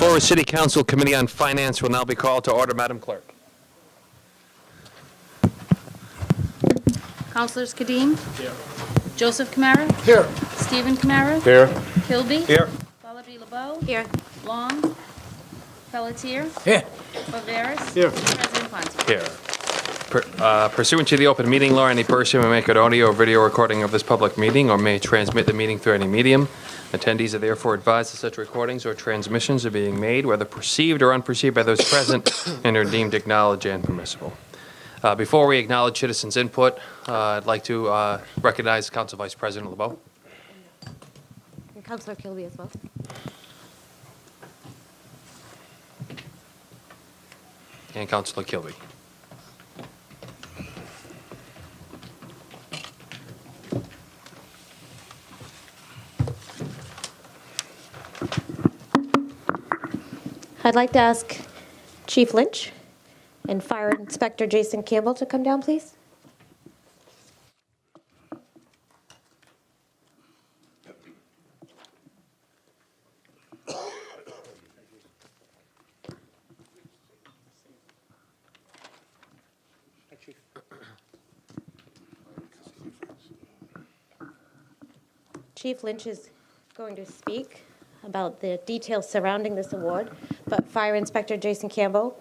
Fall River City Council Committee on Finance will now be called to order. Madam Clerk. Councilors Kadim? Here. Joseph Kamara? Here. Stephen Kamara? Here. Kilby? Here. Lullaby LeBeau? Here. Long? Pelletier? Here. Viveras? Here. President Ponti? Here. Pursuant to the open meeting law, any person may make an audio or video recording of this public meeting or may transmit the meeting through any medium. Attendees are therefore advised that such recordings or transmissions are being made, whether perceived or unperceived by those present, and are deemed acknowledged and permissible. Before we acknowledge citizens' input, I'd like to recognize Council Vice President LeBeau. And Councilor Kilby as well. And Councilor Kilby. I'd like to ask Chief Lynch and Fire Inspector Jason Campbell to come down, please. Chief Lynch is going to speak about the details surrounding this award, but Fire Inspector Jason Campbell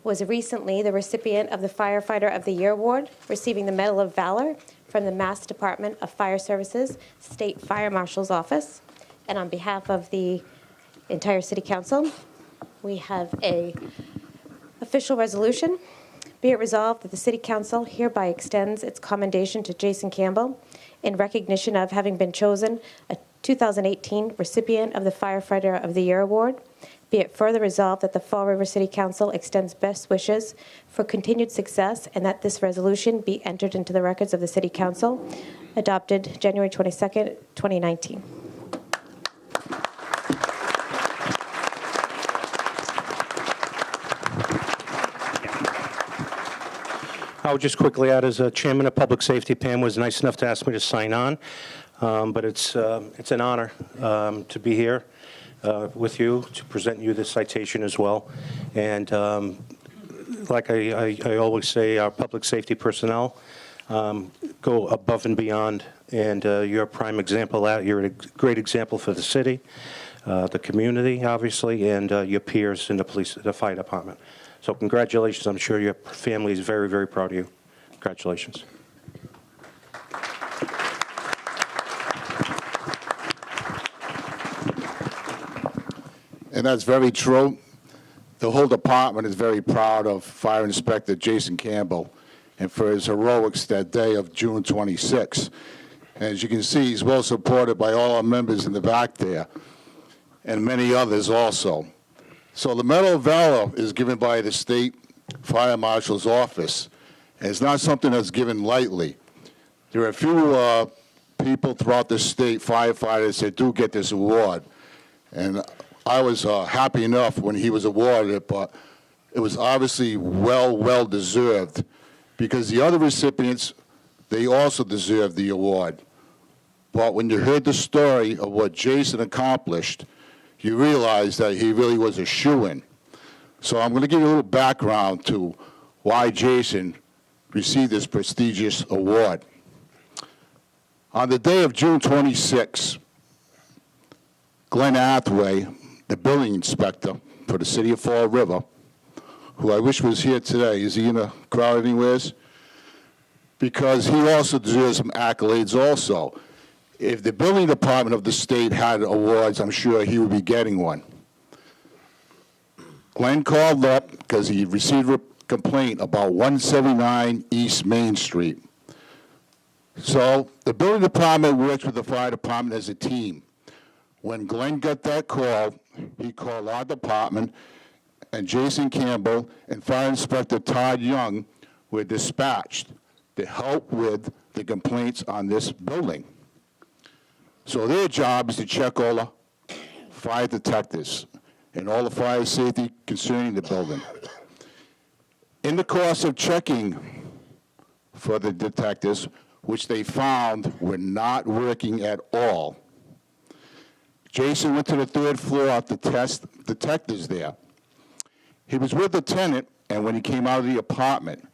was recently the recipient of the Firefighter of the Year Award, receiving the Medal of Valor from the Mass Department of Fire Services State Fire Marshal's Office. And on behalf of the entire City Council, we have a official resolution. Be it resolved that the City Council hereby extends its commendation to Jason Campbell in recognition of having been chosen a 2018 recipient of the Firefighter of the Year Award. Be it further resolved that the Fall River City Council extends best wishes for continued success and that this resolution be entered into the records of the City Council, adopted January 22nd, 2019. I would just quickly add, as Chairman of Public Safety, Pam was nice enough to ask me to sign on, but it's an honor to be here with you to present you this citation as well. And like I always say, our public safety personnel go above and beyond, and you're a prime example of that. You're a great example for the city, the community, obviously, and your peers in the fire department. So congratulations. I'm sure your family is very, very proud of you. Congratulations. And that's very true. The whole department is very proud of Fire Inspector Jason Campbell and for his heroics that day of June 26. And as you can see, he's well supported by all our members in the back there and many others also. So the Medal of Valor is given by the State Fire Marshal's Office, and it's not something that's given lightly. There are a few people throughout the state, firefighters, that do get this award, and I was happy enough when he was awarded it, but it was obviously well deserved, because the other recipients, they also deserve the award. But when you heard the story of what Jason accomplished, you realize that he really was a shoo-in. So I'm going to give you a little background to why Jason received this prestigious award. On the day of June 26, Glenn Hathaway, the building inspector for the city of Fall River, who I wish was here today, is he in the crowd anywheres? Because he also deserves some accolades also. If the building department of the state had awards, I'm sure he would be getting one. Glenn called up because he received a complaint about 179 East Main Street. So the building department works with the fire department as a team. When Glenn got that call, he called our department, and Jason Campbell and Fire Inspector Todd Young were dispatched to help with the complaints on this building. So their job is to check all the fire detectors and all the fire safety concerning the building. In the course of checking for the detectors, which they found were not working at all, Jason went to the third floor to test detectors there. He was with the tenant, and when he came out of the apartment,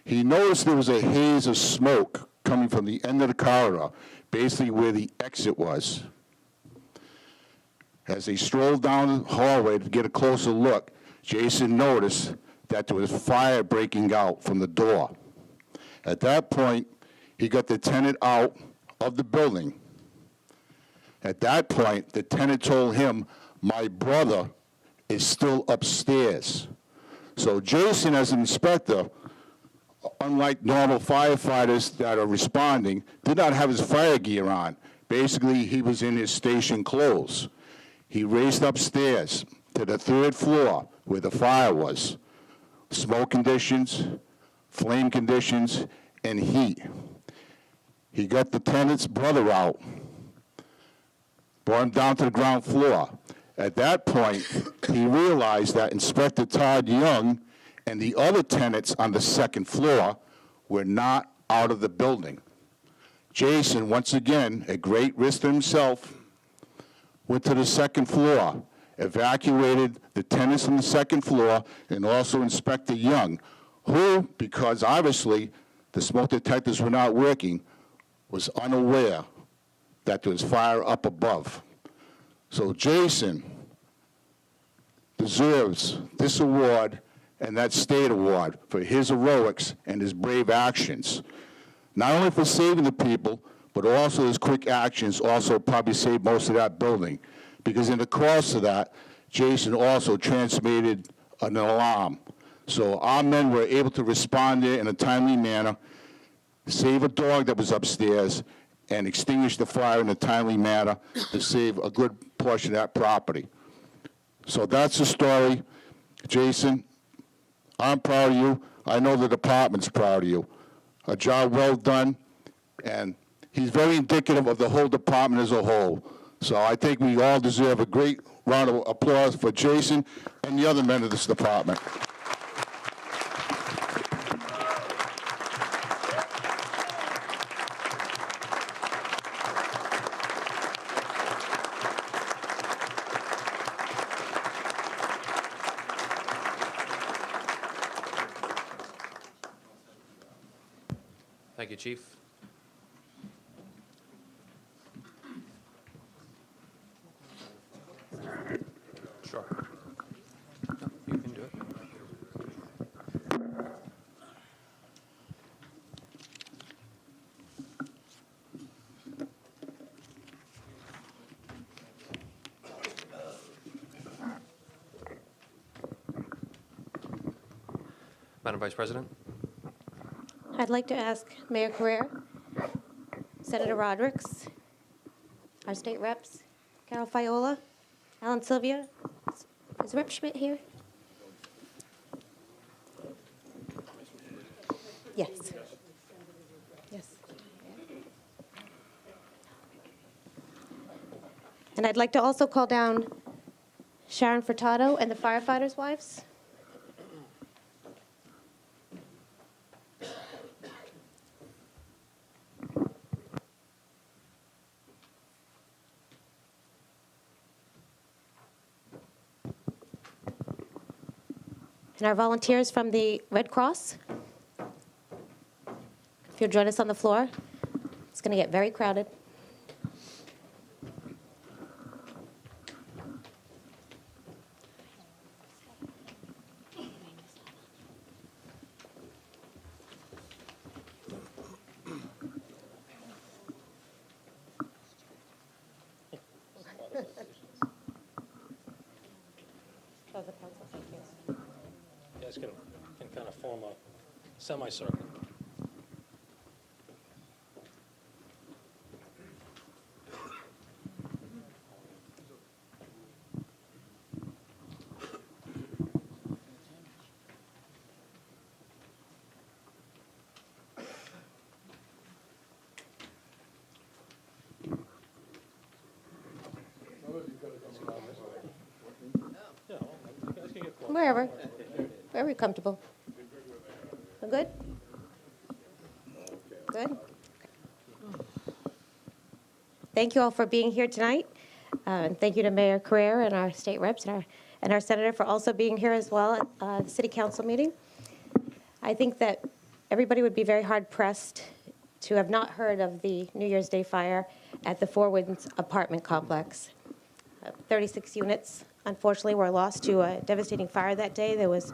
he noticed there was a haze of smoke coming from the end of the corridor, basically where the exit was. As they strolled down the hallway to get a closer look, Jason noticed that there was fire breaking out from the door. At that point, he got the tenant out of the building. At that point, the tenant told him, "My brother is still upstairs." So Jason, as an inspector, unlike normal firefighters that are responding, did not have his fire gear on. Basically, he was in his station clothes. He raced upstairs to the third floor where the fire was. Smoke conditions, flame conditions, and heat. He got the tenant's brother out, brought him down to the ground floor. At that point, he realized that Inspector Todd Young and the other tenants on the second floor were not out of the building. Jason, once again, at great risk to himself, went to the second floor, evacuated the tenants on the second floor, and also Inspector Young, who, because obviously the smoke detectors were not working, was unaware that there was fire up above. So Jason deserves this award and that state award for his heroics and his brave actions, not only for saving the people, but also his quick actions also probably saved most of that building, because in the course of that, Jason also transmitted an alarm. So our men were able to respond there in a timely manner, save a dog that was upstairs, and extinguish the fire in a timely manner to save a good portion of that property. So that's the story. Jason, I'm proud of you. I know the department's proud of you. A job well done, and he's very indicative of the whole department as a whole. So I think we all deserve a great round of applause for Jason and the other men of this department. Thank you, Chief. Sure. No, you can do it. Madam Vice President? I'd like to ask Mayor Carrere, Senator Rodericks, our state reps, Carol Fiola, Alan Sylvia. Is Rep Schmidt here? Yes. Yes. And I'd like to also call down Sharon Furtado and the firefighters' wives. And our volunteers from the Red Cross. If you'll join us on the floor, it's going to get very crowded. You guys can kind of form a semicircle. Yeah, well, you guys can get close. Wherever you're comfortable. We're good? Good? Thank you all for being here tonight. And thank you to Mayor Carrera and our state reps and our senator for also being here as well at the city council meeting. I think that everybody would be very hard pressed to have not heard of the New Year's Day fire at the Four Winds apartment complex. 36 units, unfortunately, were lost to a devastating fire that day. There was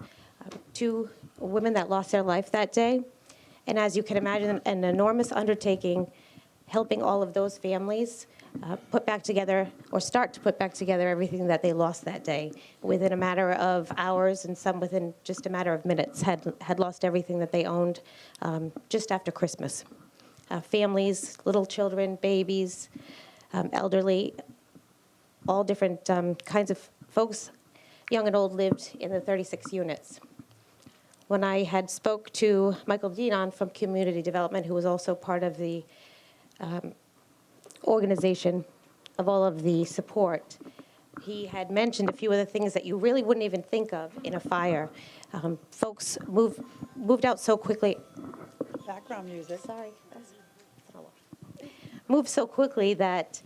2 women that lost their life that day. And as you can imagine, an enormous undertaking helping all of those families put back together or start to put back together everything that they lost that day within a matter of hours, and some within just a matter of minutes had lost everything that they owned just after Christmas. Families, little children, babies, elderly, all different kinds of folks, young and old, lived in the 36 units. When I had spoke to Michael Dinon from Community Development, who was also part of the organization of all of the support, he had mentioned a few of the things that you really wouldn't even think of in a fire. Folks moved out so quickly. Background music. Sorry. Moved so quickly that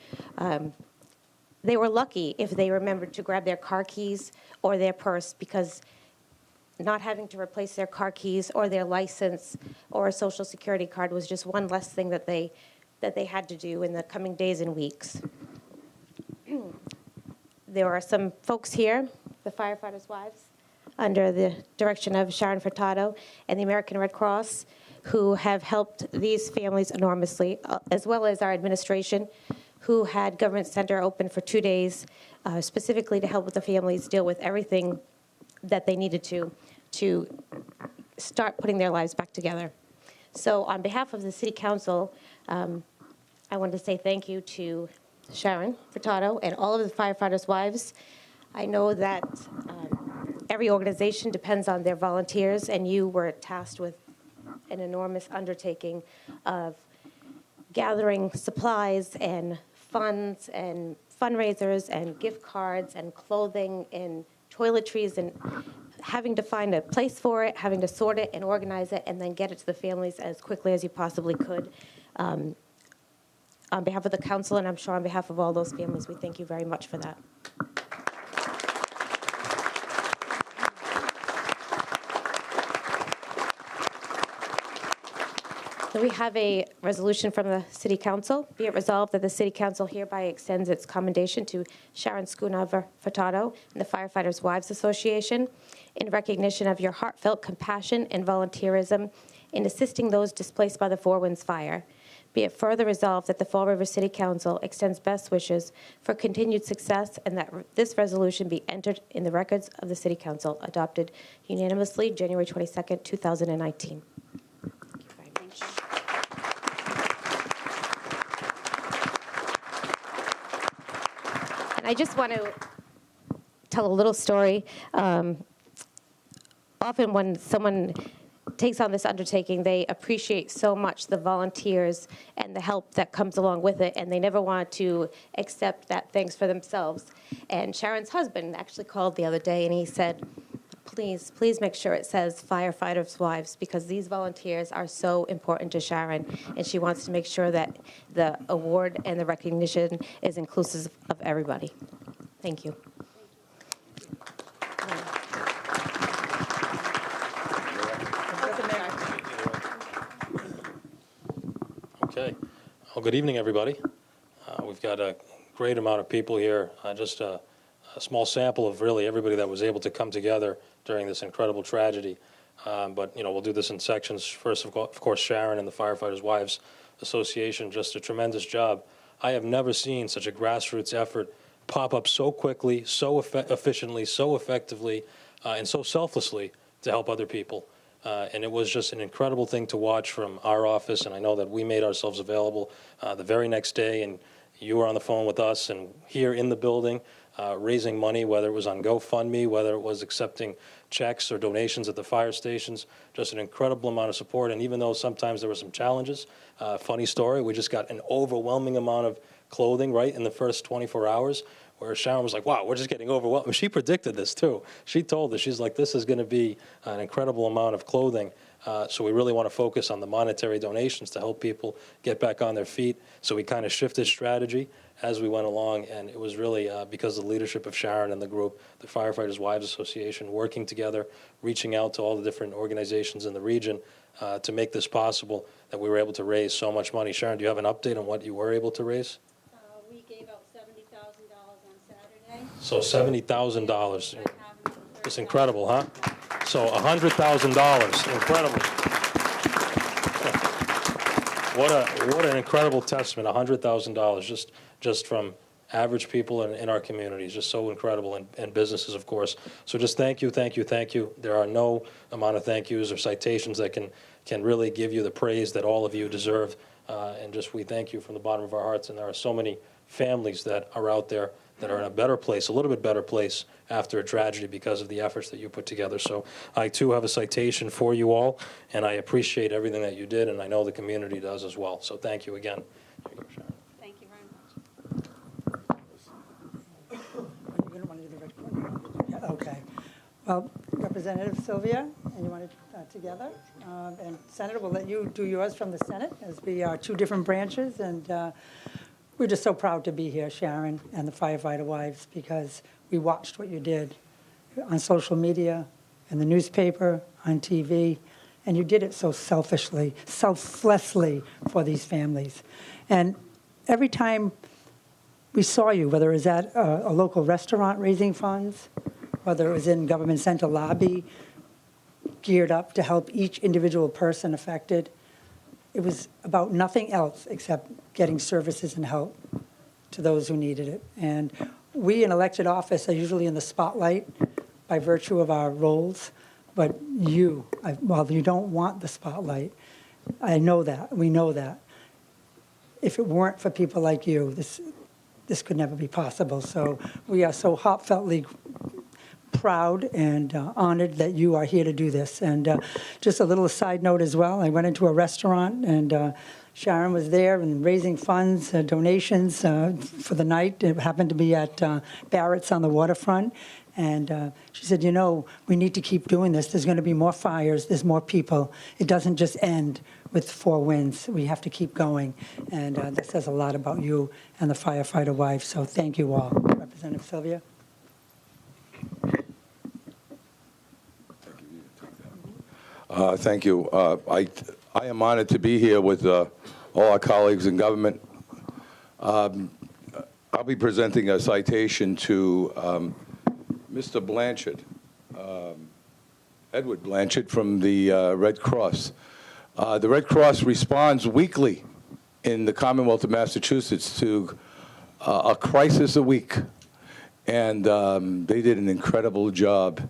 they were lucky if they remembered to grab their car keys or their purse, because not having to replace their car keys or their license or a social security card was just one less thing that they had to do in the coming days and weeks. There are some folks here, the firefighters' wives, under the direction of Sharon Furtado and the American Red Cross, who have helped these families enormously, as well as our administration, who had Government Center open for 2 days, specifically to help with the families deal with everything that they needed to start putting their lives back together. So on behalf of the City Council, I wanted to say thank you to Sharon Furtado and all of the firefighters' wives. I know that every organization depends on their volunteers, and you were tasked with an enormous undertaking of gathering supplies and funds and fundraisers and gift cards and clothing and toiletries, and having to find a place for it, having to sort it and organize it, and then get it to the families as quickly as you possibly could. On behalf of the council, and I'm sure on behalf of all those families, we thank you very much for that. So we have a resolution from the City Council. Be it resolved that the City Council hereby extends its commendation to Sharon Schoonover Furtado and the Firefighters' Wives Association in recognition of your heartfelt compassion and volunteerism in assisting those displaced by the Four Winds Fire. Be it further resolved that the Fall River City Council extends best wishes for continued success, and that this resolution be entered in the records of the City Council, adopted unanimously January 22nd, 2019. And I just want to tell a little story. Often when someone takes on this undertaking, they appreciate so much the volunteers and the help that comes along with it, and they never want to accept that thanks for themselves. And Sharon's husband actually called the other day, and he said, please make sure it says Firefighters' Wives, because these volunteers are so important to Sharon, and she wants to make sure that the award and the recognition is inclusive of everybody. Thank you. Okay. Well, good evening, everybody. We've got a great amount of people here, just a small sample of really everybody that was able to come together during this incredible tragedy. But, we'll do this in sections. First, of course, Sharon and the Firefighters' Wives Association, just a tremendous job. I have never seen such a grassroots effort pop up so quickly, so efficiently, so effectively, and so selflessly to help other people. And it was just an incredible thing to watch from our office, and I know that we made ourselves available the very next day, and you were on the phone with us and here in the building raising money, whether it was on GoFundMe, whether it was accepting checks or donations at the fire stations, just an incredible amount of support. And even though sometimes there were some challenges, funny story, we just got an overwhelming amount of clothing right in the first 24 hours, where Sharon was like, wow, we're just getting overwhelmed. She predicted this too. She told us, she's like, this is going to be an incredible amount of clothing. So we really want to focus on the monetary donations to help people get back on their feet. So we kind of shifted strategy as we went along, and it was really because of the leadership of Sharon and the group, the Firefighters Wives Association, working together, reaching out to all the different organizations in the region to make this possible, that we were able to raise so much money. Sharon, do you have an update on what you were able to raise? We gave out $70,000 on Saturday. So $70,000. It's incredible, huh? So $100,000, incredible. What an incredible testament, $100,000 just from average people in our communities, just so incredible, and businesses, of course. So just thank you, thank you, thank you. There are no amount of thank yous or citations that can really give you the praise that all of you deserve. And just we thank you from the bottom of our hearts. And there are so many families that are out there that are in a better place, a little bit better place after a tragedy because of the efforts that you put together. So I, too, have a citation for you all, and I appreciate everything that you did, and I know the community does as well. So thank you again. Here you go, Sharon. Thank you very much. You don't want to do the recording? Yeah, okay. Well, Representative Sylvia, and you want it together? And Senator, we'll let you do yours from the Senate, as we are two different branches, and we're just so proud to be here, Sharon and the Firefighter Wives, because we watched what you did on social media, in the newspaper, on TV, and you did it so selflessly for these families. And every time we saw you, whether it was at a local restaurant raising funds, whether it was in Government Center lobby, geared up to help each individual person affected, it was about nothing else except getting services and help to those who needed it. And we in elected office are usually in the spotlight by virtue of our roles, but you, while you don't want the spotlight, I know that, we know that. If it weren't for people like you, this could never be possible. So we are so heartfeltly proud and honored that you are here to do this. And just a little side note as well, I went into a restaurant and Sharon was there and raising funds, donations for the night. It happened to be at Barrett's on the waterfront. And she said, you know, we need to keep doing this. There's going to be more fires. There's more people. It doesn't just end with Four Winds. We have to keep going. And that says a lot about you and the Firefighter Wives. So thank you all. Representative Sylvia. Thank you. I am honored to be here with all our colleagues in government. I'll be presenting a citation to Mr. Blanchard, Edward Blanchard from the Red Cross. The Red Cross responds weekly in the Commonwealth of Massachusetts to a crisis a week, and they did an incredible job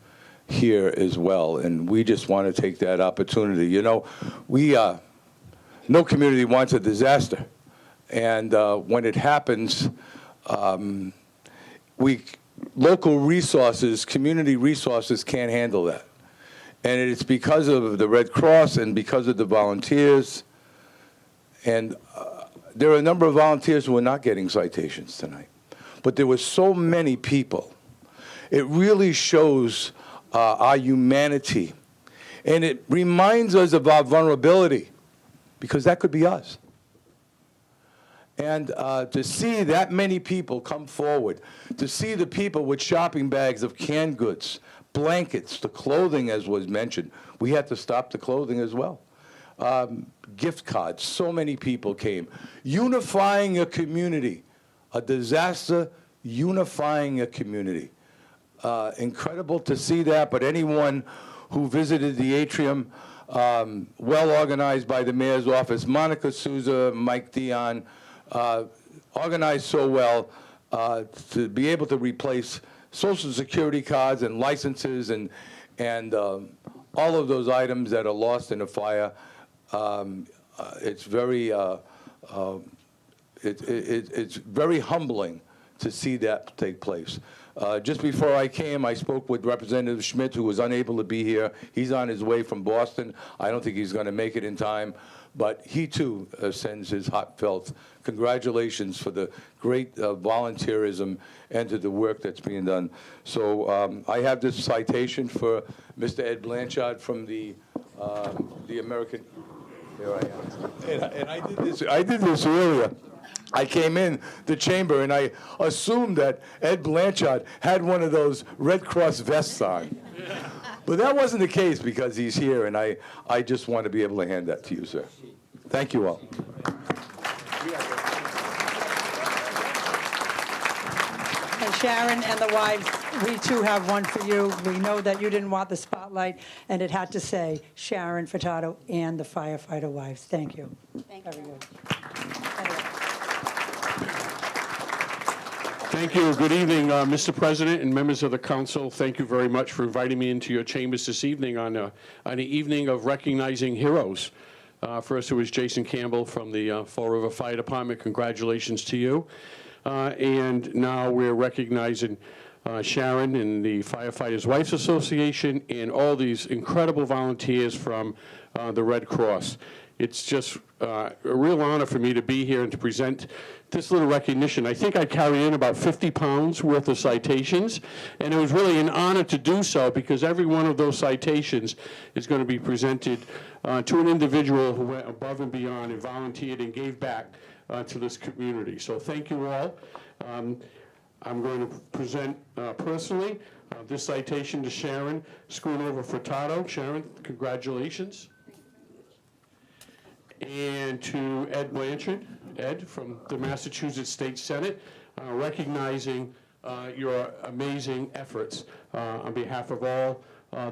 here as well, and we just want to take that opportunity. You know, no community wants a disaster, and when it happens, local resources, community resources can't handle that. And it's because of the Red Cross and because of the volunteers, and there are a number of volunteers who are not getting citations tonight, but there were so many people. It really shows our humanity, and it reminds us of our vulnerability, because that could be us. And to see that many people come forward, to see the people with shopping bags of canned goods, blankets, the clothing, as was mentioned, we had to stop the clothing as well. Gift cards, so many people came. Unifying a community, a disaster unifying a community. Incredible to see that, but anyone who visited the atrium, well organized by the mayor's office, Monica Souza, Mike Dion, organized so well to be able to replace Social Security cards and licenses and all of those items that are lost in a fire. It's very it's very humbling to see that take place. Just before I came, I spoke with Representative Schmidt, who was unable to be here. He's on his way from Boston. I don't think he's going to make it in time. but he too sends his heartfelt congratulations for the great volunteerism and to the work that's being done. So I have this citation for Mr. Ed Blanchard from the American. Here I am. And I did this earlier. I came in the chamber and I assumed that Ed Blanchard had one of those Red Cross vests on. But that wasn't the case because he's here, and I just want to be able to hand that to you, sir. Thank you all. And Sharon and the wives, we too have one for you. We know that you didn't want the spotlight, and it had to say Sharon Furtado and the firefighter wives. Thank you. Thank you. Very good. Thank you. Good evening, Mr. President and members of the council. Thank you very much for inviting me into your chambers this evening on an evening of recognizing heroes. First, it was Jason Campbell from the Fall River Fire Department. Congratulations to you. And now we're recognizing Sharon and the Firefighters' Wives Association and all these incredible volunteers from the Red Cross. It's just a real honor for me to be here and to present this little recognition. I think I carry in about 50 pounds worth of citations, and it was really an honor to do so because every one of those citations is going to be presented to an individual who went above and beyond and volunteered and gave back to this community. So thank you all. I'm going to present personally this citation to Sharon Schoonover Furtado. Sharon, congratulations. And to Ed Blanchard, Ed from the Massachusetts State Senate, recognizing your amazing efforts on behalf of all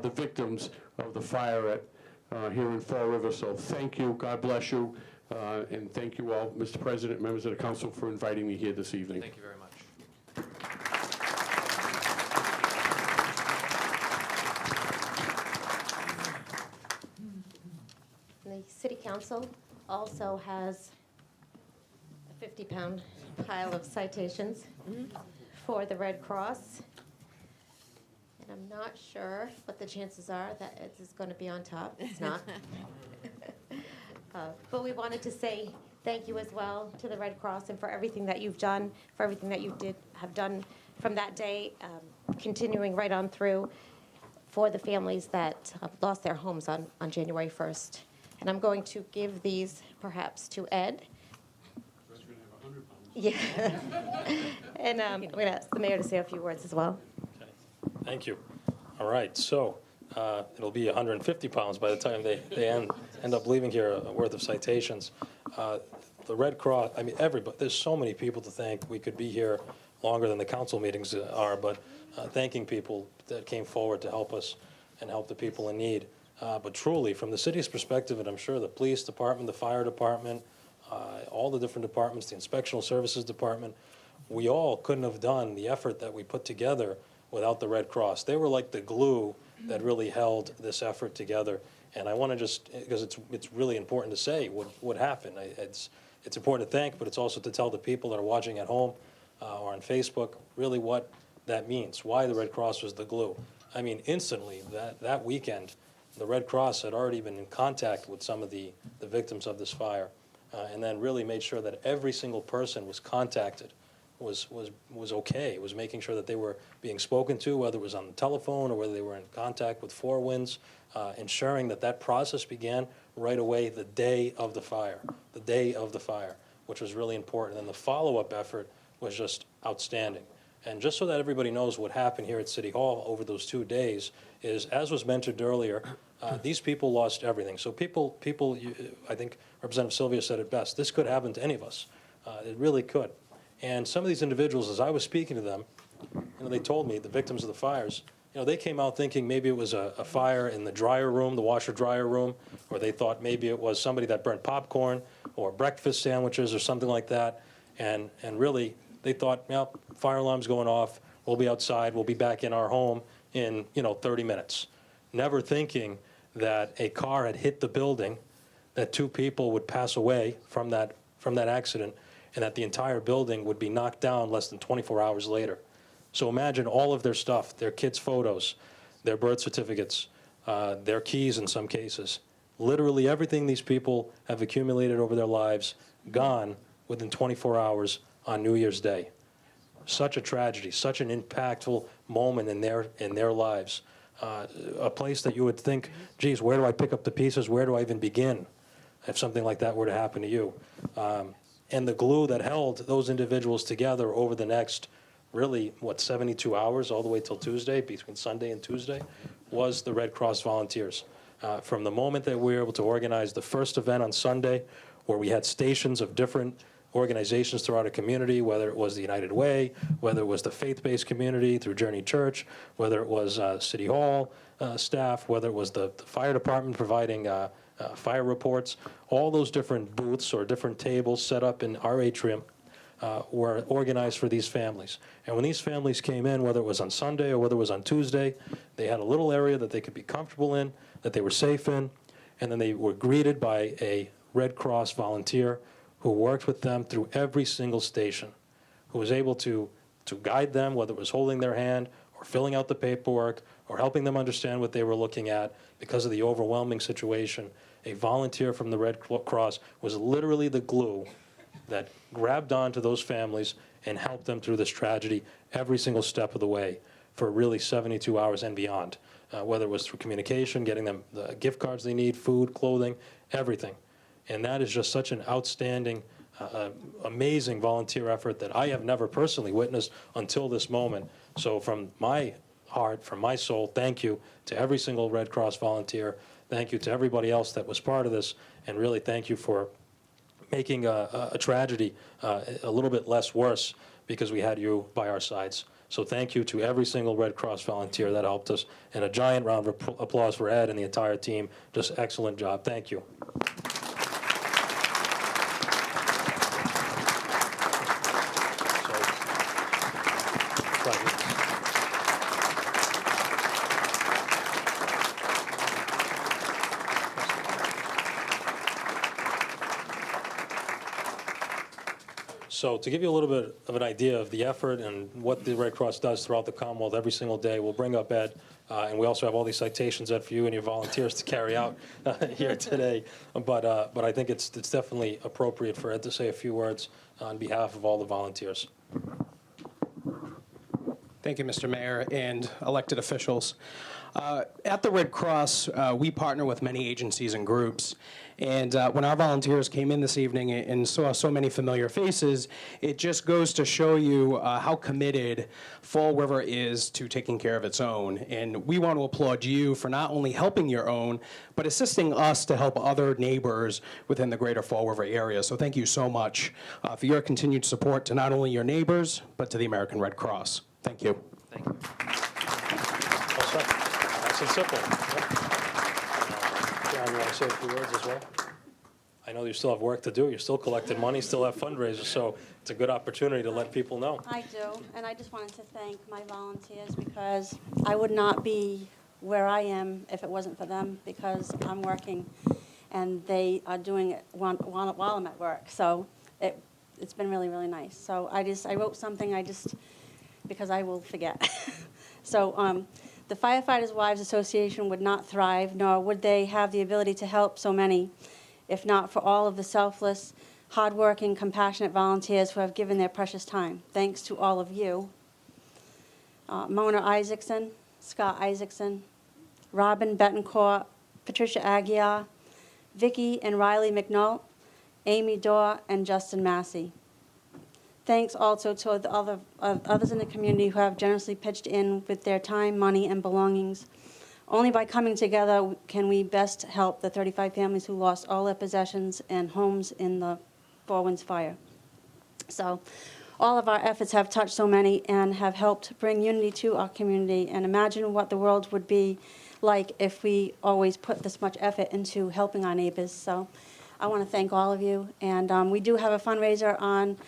the victims of the fire at here in Fall River. So thank you, God bless you, and thank you all, Mr. President, members of the council, for inviting me here this evening. Thank you very much. The city council also has a 50-pound pile of citations for the Red Cross. And I'm not sure what the chances are that it's going to be on top. It's not. But we wanted to say thank you as well to the Red Cross and for everything that you've done, for everything that you have done from that day, continuing right on through for the families that lost their homes on January 1st. And I'm going to give these perhaps to Ed. Yeah. And I'm going to ask the mayor to say a few words as well. Okay. Thank you. All right, so it'll be 150 pounds by the time they end up leaving here worth of citations. The Red Cross, I mean, everybody, there's so many people to thank. We could be here longer than the council meetings are, but thanking people that came forward to help us and help the people in need. But truly, from the city's perspective, and I'm sure the police department, the fire department, all the different departments, the inspectional services department, we all couldn't have done the effort that we put together without the Red Cross. They were like the glue that really held this effort together. And I want to just, because it's really important to say what happened. It's important to thank, but it's also to tell the people that are watching at home or on Facebook really what that means, why the Red Cross was the glue. I mean, instantly, that weekend, the Red Cross had already been in contact with some of the victims of this fire, and then really made sure that every single person was contacted, was okay, was making sure that they were being spoken to, whether it was on the telephone or whether they were in contact with Four Winds, ensuring that process began right away the day of the fire, which was really important. And the follow-up effort was just outstanding. And just so that everybody knows what happened here at City Hall over those 2 days is, as was mentioned earlier, these people lost everything. So people, I think Representative Sylvia said it best, this could happen to any of us. It really could. And some of these individuals, as I was speaking to them, they told me, the victims of the fires, they came out thinking maybe it was a fire in the dryer room, the washer-dryer room, or they thought maybe it was somebody that burnt popcorn or breakfast sandwiches or something like that. And really, they thought, fire alarm's going off, we'll be outside, we'll be back in our home in, 30 minutes. Never thinking that a car had hit the building, that 2 people would pass away from that accident, and that the entire building would be knocked down less than 24 hours later. So imagine all of their stuff, their kids' photos, their birth certificates, their keys in some cases, literally everything these people have accumulated over their lives gone within 24 hours on New Year's Day. Such a tragedy, such an impactful moment in their lives. A place that you would think, geez, where do I pick up the pieces? Where do I even begin if something like that were to happen to you? And the glue that held those individuals together over the next, really, 72 hours, all the way till Tuesday, between Sunday and Tuesday, was the Red Cross volunteers. From the moment that we were able to organize the first event on Sunday, where we had stations of different organizations throughout a community, whether it was the United Way, whether it was the faith-based community through Journey Church, whether it was City Hall staff, whether it was the fire department providing fire reports, all those different booths or different tables set up in our atrium were organized for these families. And when these families came in, whether it was on Sunday or whether it was on Tuesday, they had a little area that they could be comfortable in, that they were safe in, and then they were greeted by a Red Cross volunteer who worked with them through every single station, who was able to guide them, whether it was holding their hand or filling out the paperwork or helping them understand what they were looking at because of the overwhelming situation. A volunteer from the Red Cross was literally the glue that grabbed onto those families and helped them through this tragedy every single step of the way for really 72 hours and beyond, whether it was through communication, getting them the gift cards they need, food, clothing, everything. And that is just such an outstanding, amazing volunteer effort that I have never personally witnessed until this moment. So from my heart, from my soul, thank you to every single Red Cross volunteer. Thank you to everybody else that was part of this. And really thank you for making a tragedy a little bit less worse because we had you by our sides. So thank you to every single Red Cross volunteer that helped us. And a giant round of applause for Ed and the entire team. Just excellent job. Thank you. So to give you a little bit of an idea of the effort and what the Red Cross does throughout the Commonwealth every single day, we'll bring up Ed, and we also have all these citations, Ed, for you and your volunteers to carry out here today. But I think it's definitely appropriate for Ed to say a few words on behalf of all the volunteers. Thank you, Mr. Mayor and elected officials. At the Red Cross, we partner with many agencies and groups. And when our volunteers came in this evening and saw so many familiar faces, it just goes to show you how committed Fall River is to taking care of its own. And we want to applaud you for not only helping your own, but assisting us to help other neighbors within the greater Fall River area. So thank you so much for your continued support to not only your neighbors, but to the American Red Cross. Thank you. Thank you. All set. Nice and simple. John, you want to say a few words as well? I know you still have work to do. You're still collecting money, still have fundraisers, so it's a good opportunity to let people know. I do, and I just wanted to thank my volunteers because I would not be where I am if it wasn't for them, because I'm working and they are doing it while I'm at work. So it's been really, really nice. So I wrote something because I will forget. So the Firefighters' Wives Association would not thrive, nor would they have the ability to help so many, if not for all of the selfless, hardworking, compassionate volunteers who have given their precious time. Thanks to all of you. Mona Isaacson, Scott Isaacson, Robin Betancourt, Patricia Aguiar, Vicki and Riley McNult, Amy Dorr, and Justin Massey. Thanks also to the others in the community who have generously pitched in with their time, money, and belongings. Only by coming together can we best help the 35 families who lost all their possessions and homes in the Four Winds fire. So all of our efforts have touched so many and have helped bring unity to our community. And imagine what the world would be like if we always put this much effort into helping our neighbors. So I want to thank all of you. And we do have a fundraiser on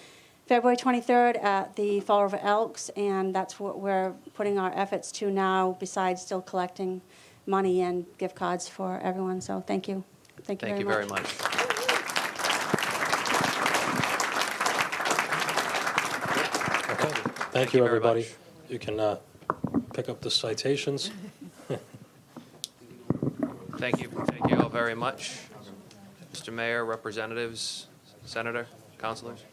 February 23rd at the Fall River Elks, and that's what we're putting our efforts to now, besides still collecting money and gift cards for everyone. So thank you. Thank you very much. Okay. Thank you, everybody. You can pick up the citations. Thank you. Thank you all very much. Mr. Mayor, representatives, senator, councilors.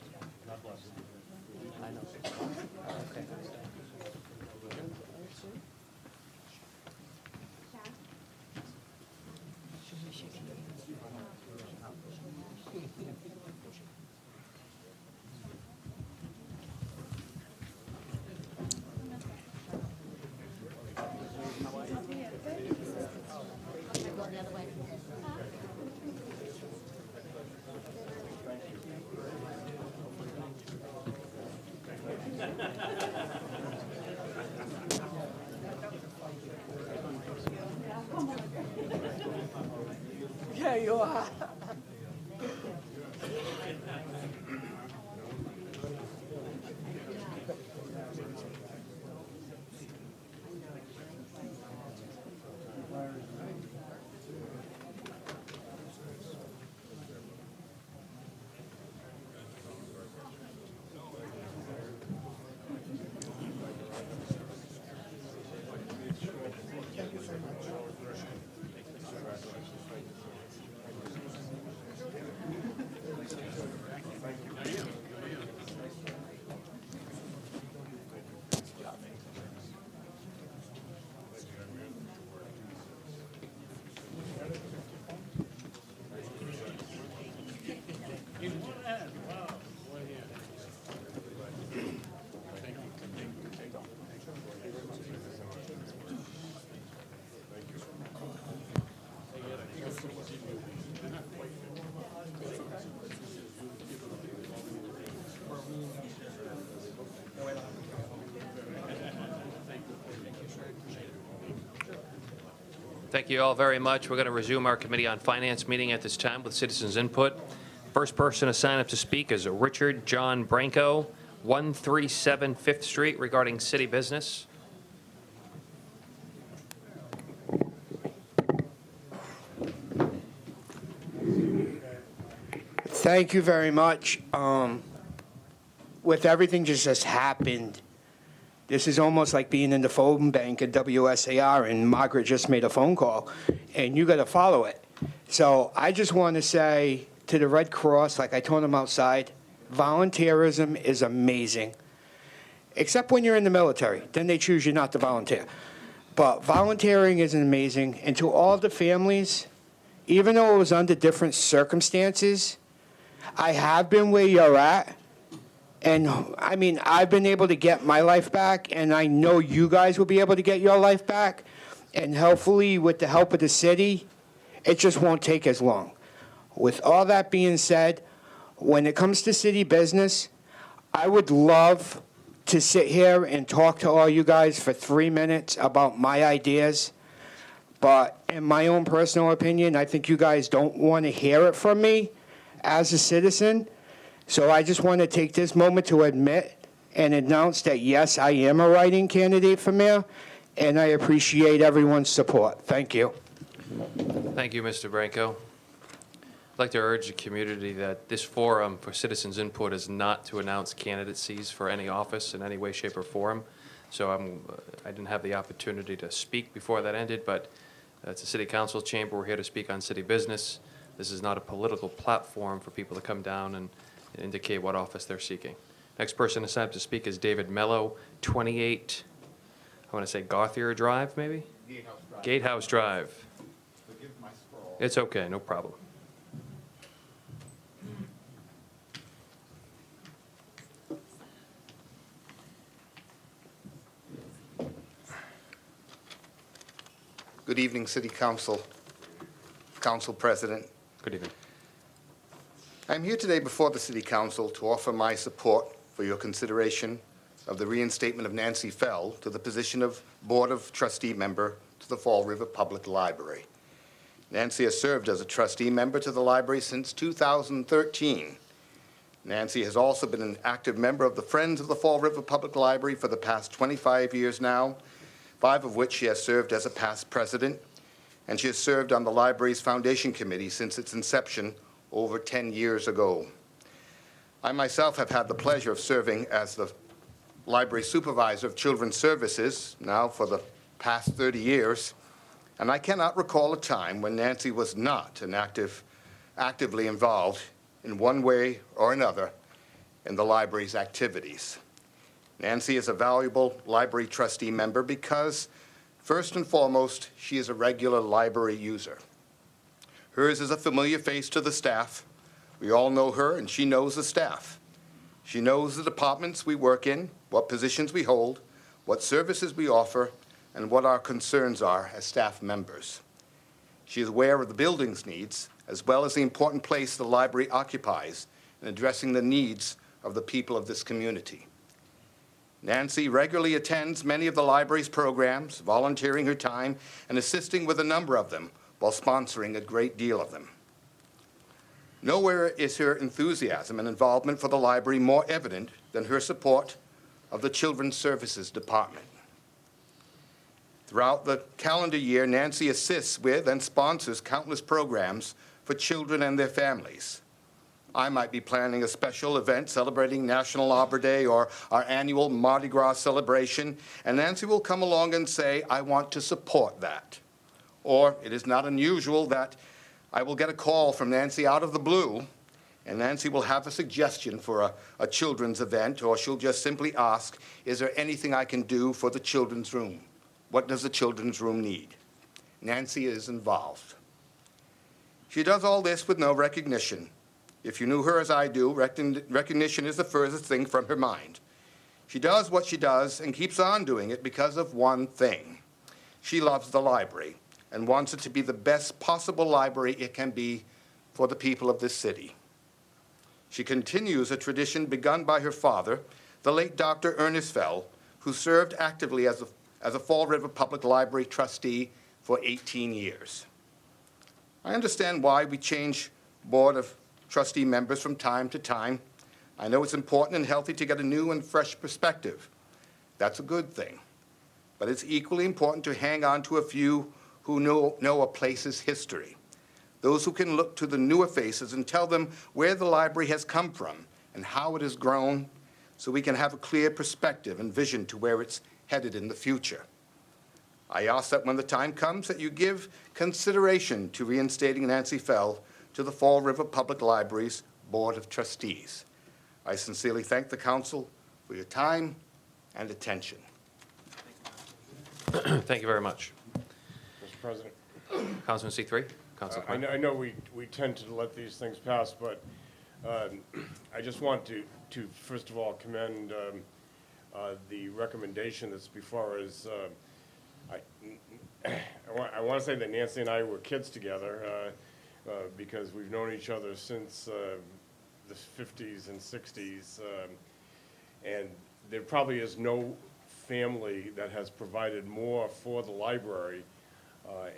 Yeah, you are. Thank you all very much. We're going to resume our Committee on Finance meeting at this time with citizens' input. First person to sign up to speak is Richard John Branco, 137 5th Street, regarding city business. Thank you very much. With everything just happened, this is almost like being in the phone bank at WSAR and Margaret just made a phone call and you got to follow it. So I just want to say to the Red Cross, like I told them outside, volunteerism is amazing. Except when you're in the military, then they choose you not to volunteer. But volunteering is amazing. And to all the families, even though it was under different circumstances, I have been where you're at. And I mean, I've been able to get my life back, and I know you guys will be able to get your life back. And hopefully, with the help of the city, it just won't take as long. With all that being said, when it comes to city business, I would love to sit here and talk to all you guys for 3 minutes about my ideas. But in my own personal opinion, I think you guys don't want to hear it from me as a citizen. So I just want to take this moment to admit and announce that, yes, I am a write-in candidate for mayor, and I appreciate everyone's support. Thank you. Thank you, Mr. Branco. I'd like to urge the community that this forum for citizens' input is not to announce candidacies for any office in any way, shape, or form. So I didn't have the opportunity to speak before that ended, but it's a city council chamber. We're here to speak on city business. This is not a political platform for people to come down and indicate what office they're seeking. Next person to sign up to speak is David Mello, 28, I want to say Gauthier Drive, maybe? Gatehouse Drive. Forgive my scroll. It's okay, no problem. Good evening, City Council, Council President. Good evening. I'm here today before the City Council to offer my support for your consideration of the reinstatement of Nancy Fell to the position of Board of Trustee member to the Fall River Public Library. Nancy has served as a trustee member to the library since 2013. Nancy has also been an active member of the Friends of the Fall River Public Library for the past 25 years now, 5 of which she has served as a past president, and she has served on the library's foundation committee since its inception over 10 years ago. I myself have had the pleasure of serving as the library supervisor of children's services now for the past 30 years. and I cannot recall a time when Nancy was not actively involved in one way or another in the library's activities. Nancy is a valuable library trustee member because, first and foremost, she is a regular library user. Hers is a familiar face to the staff. We all know her, and she knows the staff. She knows the departments we work in, what positions we hold, what services we offer, and what our concerns are as staff members. She is aware of the building's needs, as well as the important place the library occupies in addressing the needs of the people of this community. Nancy regularly attends many of the library's programs, volunteering her time and assisting with a number of them while sponsoring a great deal of them. Nowhere is her enthusiasm and involvement for the library more evident than her support of the Children's Services Department. Throughout the calendar year, Nancy assists with and sponsors countless programs for children and their families. I might be planning a special event celebrating National Arbor Day or our annual Mardi Gras celebration, and Nancy will come along and say, "I want to support that." Or it is not unusual that I will get a call from Nancy out of the blue, and Nancy will have a suggestion for a children's event, or she'll just simply ask, "Is there anything I can do for the children's room? What does the children's room need?" Nancy is involved. She does all this with no recognition. If you knew her as I do, recognition is the furthest thing from her mind. She does what she does and keeps on doing it because of one thing. She loves the library and wants it to be the best possible library it can be for the people of this city. She continues a tradition begun by her father, the late Dr. Ernest Fell, who served actively as a Fall River Public Library trustee for 18 years. I understand why we change Board of Trustee members from time to time. I know it's important and healthy to get a new and fresh perspective. That's a good thing. But it's equally important to hang on to a few who know a place's history. Those who can look to the newer faces and tell them where the library has come from and how it has grown, so we can have a clear perspective and vision to where it's headed in the future. I ask that when the time comes that you give consideration to reinstating Nancy Fell to the Fall River Public Library's Board of Trustees. I sincerely thank the council for your time and attention. Thank you very much. Mr. President, Councilman C3? Councilor Quinn? I know we tend to let these things pass, but I just want to first of all commend the recommendation that's before us. I want to say that Nancy and I were kids together because we've known each other since the 50s and 60s, and there probably is no family that has provided more for the library,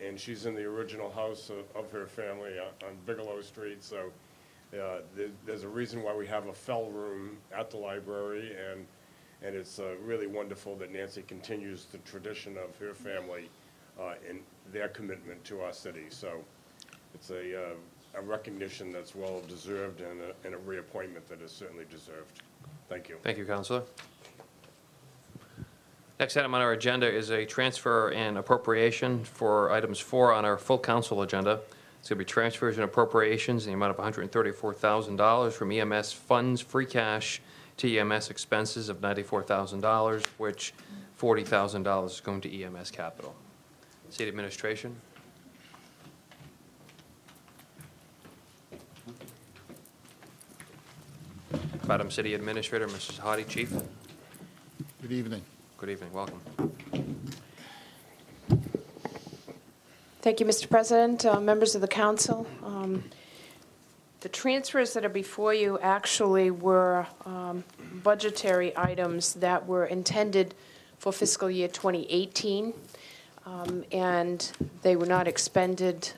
and she's in the original house of her family on Bigelow Street, so there's a reason why we have a Fell room at the library, and it's really wonderful that Nancy continues the tradition of her family and their commitment to our city. So it's a recognition that's well-deserved and a reappointment that is certainly deserved. Thank you. Thank you, Councilor. Next item on our agenda is a transfer and appropriation for items 4 on our full council agenda. It's going to be transfers and appropriations in the amount of $134,000 from EMS funds, free cash, to EMS expenses of $94,000, which $40,000 is going to EMS capital. City Administration. Madam City Administrator, Mrs. Hottie, Chief. Good evening. Good evening, welcome. Thank you, Mr. President, members of the council. The transfers that are before you actually were budgetary items that were intended for fiscal year 2018, and they were not expended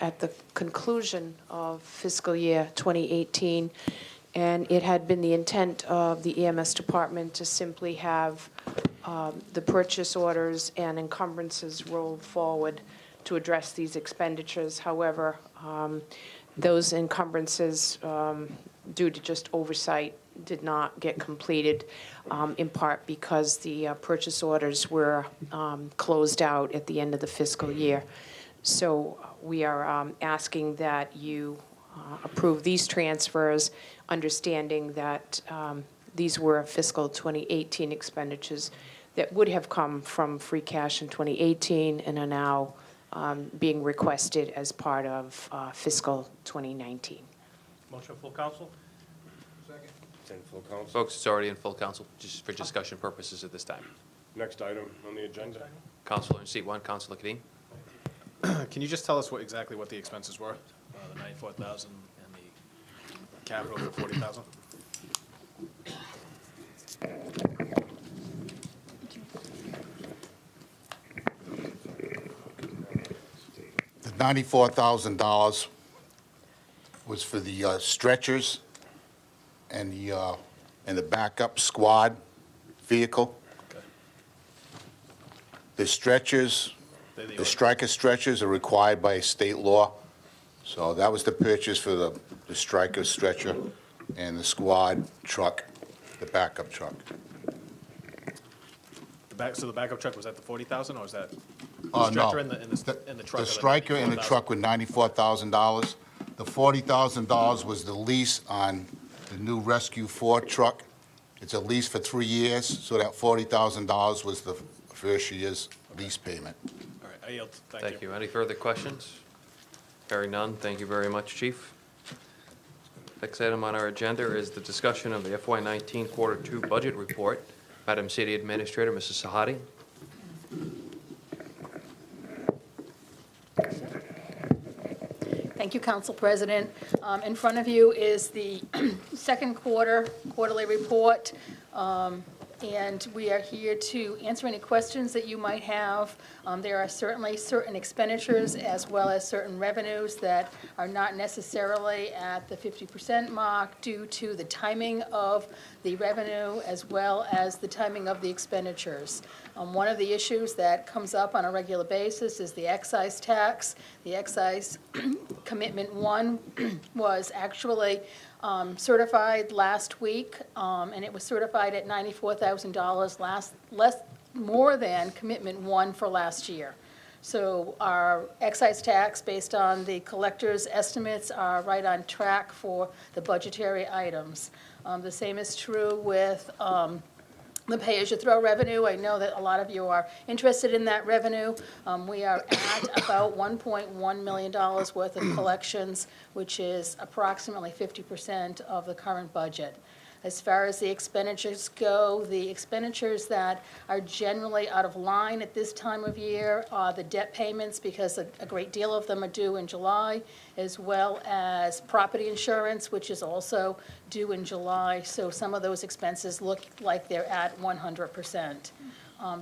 at the conclusion of fiscal year 2018. And it had been the intent of the EMS department to simply have the purchase orders and encumbrances rolled forward to address these expenditures. However, those encumbrances, due to just oversight, did not get completed, in part because the purchase orders were closed out at the end of the fiscal year. So we are asking that you approve these transfers, understanding that these were fiscal 2018 expenditures that would have come from free cash in 2018 and are now being requested as part of fiscal 2019. Motion of full council? Second. It's in full council. Folks, it's already in full council, just for discussion purposes at this time. Next item on the agenda. Councilor in seat 1, Councilor Kadim. Can you just tell us exactly what the expenses were? The 94,000 and the capital for 40,000? The $94,000 was for the stretchers and the backup squad vehicle. The stretchers, the Stryker stretchers are required by state law. So that was the purchase for the Stryker stretcher and the squad truck, the backup truck. So the backup truck, was that the 40,000 or was that the No. stretcher and the truck? The Stryker and the truck were $94,000. The $40,000 was the lease on the new Rescue 4 truck. It's a lease for 3 years, so that $40,000 was the first year's lease payment. All right, I yield. Thank you. Any further questions? Hearing none, thank you very much, Chief. Next item on our agenda is the discussion of the FY19 Quarter 2 Budget Report. Madam City Administrator, Mrs. Sahadi. Thank you, Council President. In front of you is the second quarterly report, and we are here to answer any questions that you might have. There are certainly certain expenditures as well as certain revenues that are not necessarily at the 50% mark due to the timing of the revenue as well as the timing of the expenditures. One of the issues that comes up on a regular basis is the excise tax. The excise commitment 1 was actually certified last week, and it was certified at $94,000, more than commitment 1 for last year. So our excise tax, based on the collector's estimates, are right on track for the budgetary items. The same is true with the pay-as-you-throw revenue. I know that a lot of you are interested in that revenue. We are at about $1.1 million worth of collections, which is approximately 50% of the current budget. As far as the expenditures go, the expenditures that are generally out of line at this time of year are the debt payments, because a great deal of them are due in July, as well as property insurance, which is also due in July. So some of those expenses look like they're at 100%.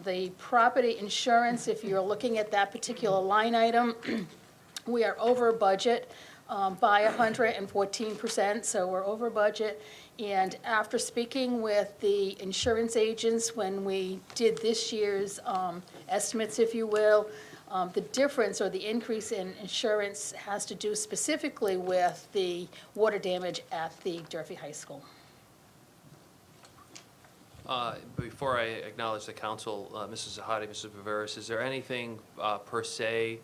The property insurance, if you're looking at that particular line item, we are over budget by 114%, so we're over budget. And after speaking with the insurance agents when we did this year's estimates, if you will, the difference or the increase in insurance has to do specifically with the water damage at the Durfee High School. Before I acknowledge the council, Mrs. Zahadi, Mrs. Viveras, is there anything per se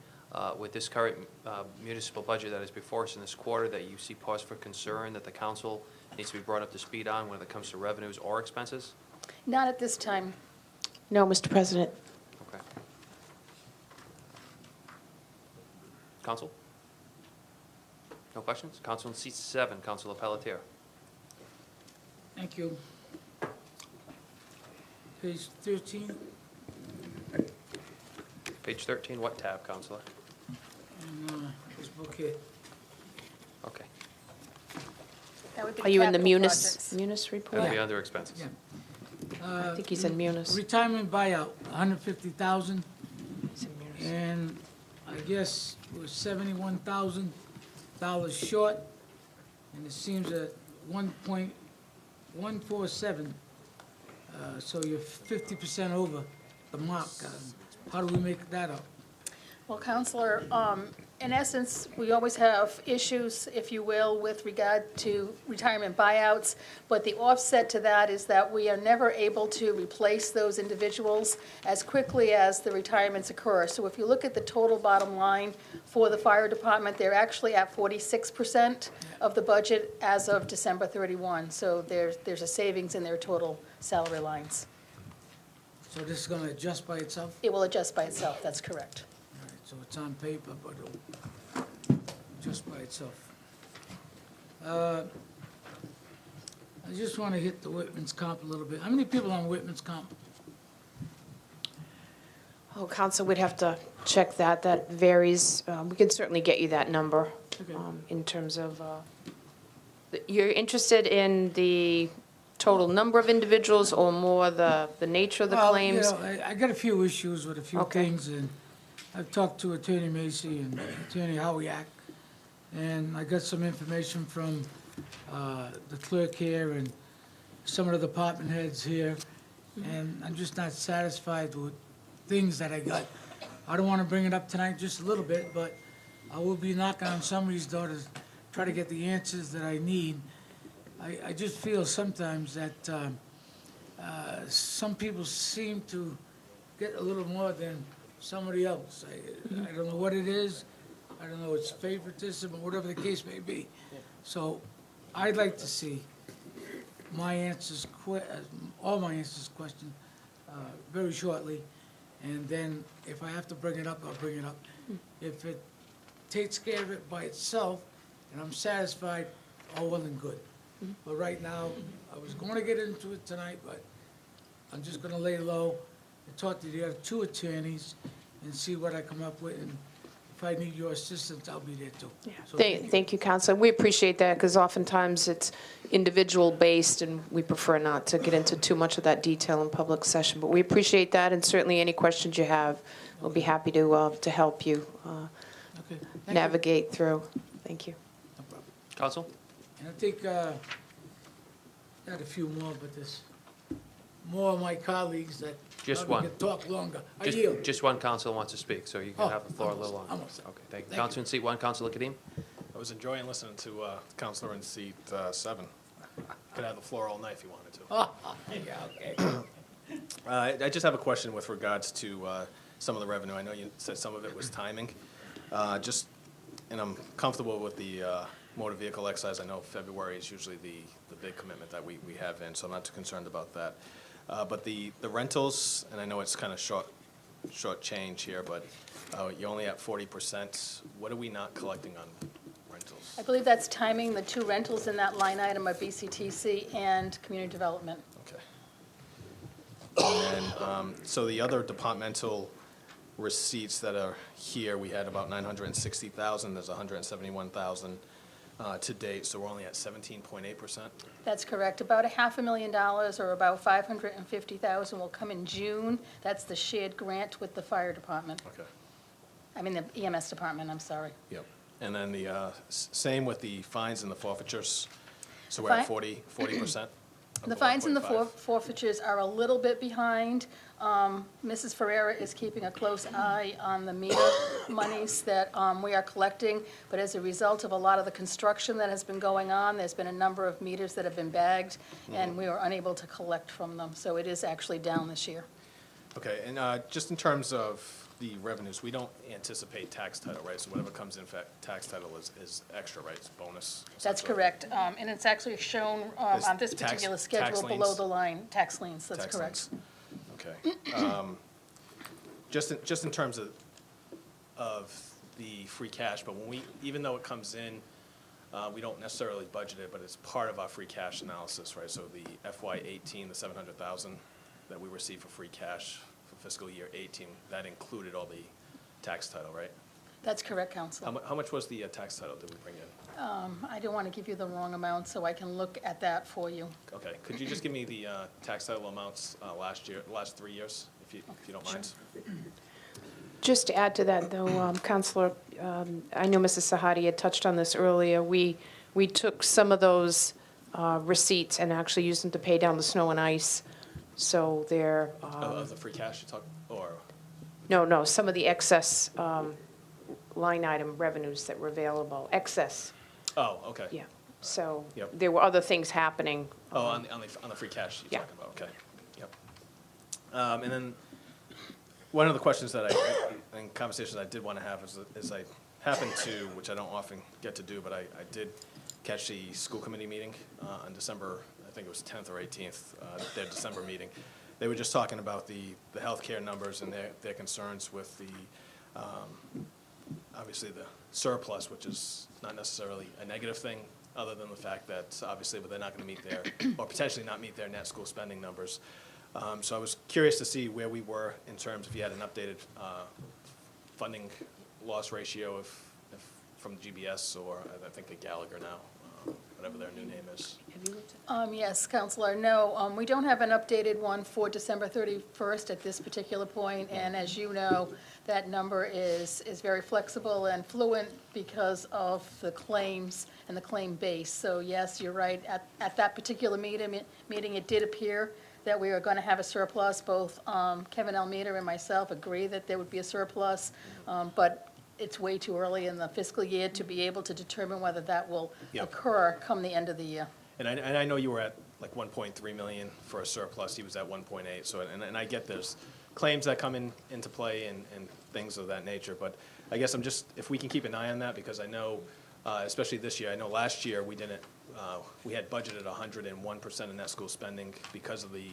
with this current municipal budget that is before us in this quarter that you see cause for concern that the council needs to be brought up to speed on when it comes to revenues or expenses? Not at this time. No, Mr. President. Okay. Council? No questions? Council in seat 7, Councilor Pelletier. Thank you. Page 13. Page 13, what tab, Councilor? And this book here. Okay. That would be Are you in the capital Munis projects. report? That'll be under expenses. Yeah. I think he's in Munis. Retirement buyout, 150,000, He's in Munis. and I guess we're $71,000 short, and it seems at 1.147. So you're 50% over the mark. How do we make that up? Well, Counselor, In essence, we always have issues, if you will, with regard to retirement buyouts, but the offset to that is that we are never able to replace those individuals as quickly as the retirements occur. So if you look at the total bottom line for the fire department, they're actually at 46% of the budget as of December 31. So there's a savings in their total salary lines. So this is going to adjust by itself? It will adjust by itself, that's correct. All right, so it's on paper, but it'll adjust by itself. I just want to hit the Whitman's comp a little bit. How many people on Whitman's comp? Oh, Council, we'd have to check that. That varies. We can certainly get you that number Okay. in terms of, you're interested in the total number of individuals or more the nature of the Well, claims? you know, I got a few issues with a few Okay. things, and I've talked to Attorney Macy and Attorney Howiak, and I got some information from the clerk here and some of the department heads here, and I'm just not satisfied with things that I got. I don't want to bring it up tonight, just a little bit, but I will be knocking on somebody's door to try to get the answers that I need. I just feel sometimes that some people seem to get a little more than somebody else. I don't know what it is. I don't know, it's favoritism or whatever the case may be. So I'd like to see my answers, all my answers questioned very shortly. And then if I have to bring it up, I'll bring it up. If it takes care of it by itself and I'm satisfied, all well and good. But right now, I was going to get into it tonight, but I'm just going to lay low and talk to the other two attorneys and see what I come up with. And if I need your assistance, I'll be there too. So Thank you, Council. We appreciate that because oftentimes it's individual-based and we prefer not to get into too much of that detail in public session. But we appreciate that, and certainly any questions you have, we'll be happy to help you Okay, thank you. navigate through. Thank you. Counsel? And I think, got a few more, but there's more of my colleagues that Just probably one. could talk longer. I yield. Just one council wants to speak, so you Oh, can have the floor a little longer. almost. Okay, thank you. Thank Councilor in seat one, Councilor Kadim? I was enjoying listening to Counselor in seat 7. Could have the floor all night if you wanted to. Oh, yeah, okay. I just have a question with regards to some of the revenue. I know you said some of it was timing. And I'm comfortable with the motor vehicle excise. I know February is usually the big commitment that we have in, so I'm not too concerned about that. But the rentals, and I know it's kind of short change here, but you're only at 40%. What are we not collecting on rentals? I believe that's timing. The two rentals in that line item are BCTC and community development. Okay. And then, so the other departmental receipts that are here, we had about 960,000. There's 171,000 to date, so we're only at 17.8%. That's correct. About $500,000 or about $550,000 will come in June. That's the shared grant with the fire department. Okay. I mean, the EMS department, I'm sorry. Yep. And then the same with the fines and the forfeitures. So we're at Fine. 40%. The fines and the 1.5. forfeitures are a little bit behind. Mrs. Ferreira is keeping a close eye on the meter monies that we are collecting, but as a result of a lot of the construction that has been going on, there's been a number of meters that have been bagged, and we were unable to collect from them. So it is actually down this year. Okay, and just in terms of the revenues, we don't anticipate tax title, right? So whatever comes in tax title is extra, right? It's bonus. That's essentially. correct. And it's actually shown There's on this tax- particular tax schedule below liens? the line, tax liens, that's Tax correct. liens. Okay. Just in terms of the free cash, but when even though it comes in, we don't necessarily budget it, but it's part of our free cash analysis, right? So the FY18, the 700,000 that we received for free cash for fiscal year 18, that included all the tax title, right? That's correct, Counsel. How much was the tax title that we bring in? I don't want to give you the wrong amount, so I can look at that for you. Okay, could you just give me the tax title amounts last 3 years, if you don't mind? Just to add to that, though, Counselor, I know Mrs. Sahadi had touched on this earlier. We took some of those receipts and actually used them to pay down the snow and ice. So they're Of the free cash you talk, or? no, some of the excess line item revenues that were available, excess, Oh, okay. yeah. So Yep. there were other things happening. Oh, on the free cash you're Yeah. talking about, okay. Yep. And then, one of the questions that and conversations I did want to have is I happened to, which I don't often get to do, but I did catch the school committee meeting on December, I think it was 10th or 18th, their December meeting. They were just talking about the healthcare numbers and their concerns with the, obviously the surplus, which is not necessarily a negative thing, other than the fact that obviously, but they're not going to meet their, or potentially not meet their net school spending numbers. So I was curious to see where we were in terms, if you had an updated funding loss ratio from GBS, or I think the Gallagher now, whatever their new name is. Yes, Counselor, no, we don't have an updated one for December 31st at this particular point, and as you know, that number is very flexible and fluent because of the claims and the claim base. So yes, you're right, at that particular meeting, it did appear that we were going to have a surplus. Both Kevin Almeida and myself agree that there would be a surplus, but it's way too early in the fiscal year to be able to determine whether that will Yep. occur come the end of the year. And I know you were at like 1.3 million for a surplus, he was at 1.8, so, and I get there's claims that come into play and things of that nature, but I guess I'm just, if we can keep an eye on that, because I know, especially this year, I know last year we didn't, we had budgeted 101% of net school spending because of the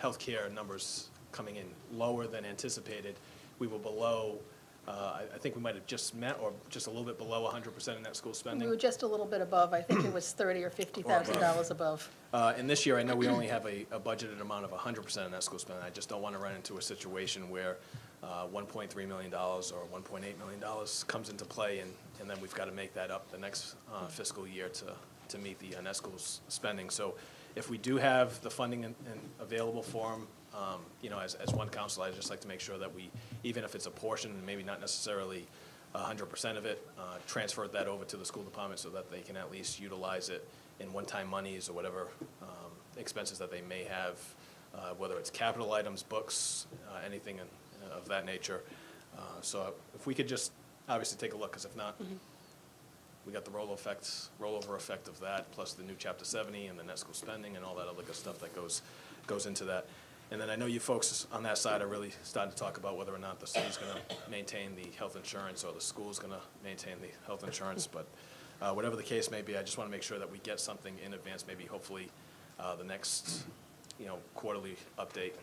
healthcare numbers coming in lower than anticipated. We were below, I think we might have just met, or just a little bit below 100% of net school We spending. were just a little bit above, I think it was $30,000 or $50,000 above. And this year, I know we only have a budgeted amount of 100% of net school spending. I just don't want to run into a situation where $1.3 million or $1.8 million comes into play, and then we've got to make that up the next fiscal year to meet the net school spending. So if we do have the funding available for them, you know, as one council, I'd just like to make sure that we, even if it's a portion, and maybe not necessarily 100% of it, transfer that over to the school department so that they can at least utilize it in one-time monies or whatever expenses that they may have, whether it's capital items, books, anything of that nature. So if we could just obviously take a look, because if not, we got the rollover effect of that, plus the new Chapter 70 and the net school spending and all that other good stuff that goes into that. And then I know you folks on that side are really starting to talk about whether or not the city's going to maintain the health insurance or the school's going to maintain the health insurance. But whatever the case may be, I just want to make sure that we get something in advance, maybe hopefully the next, quarterly update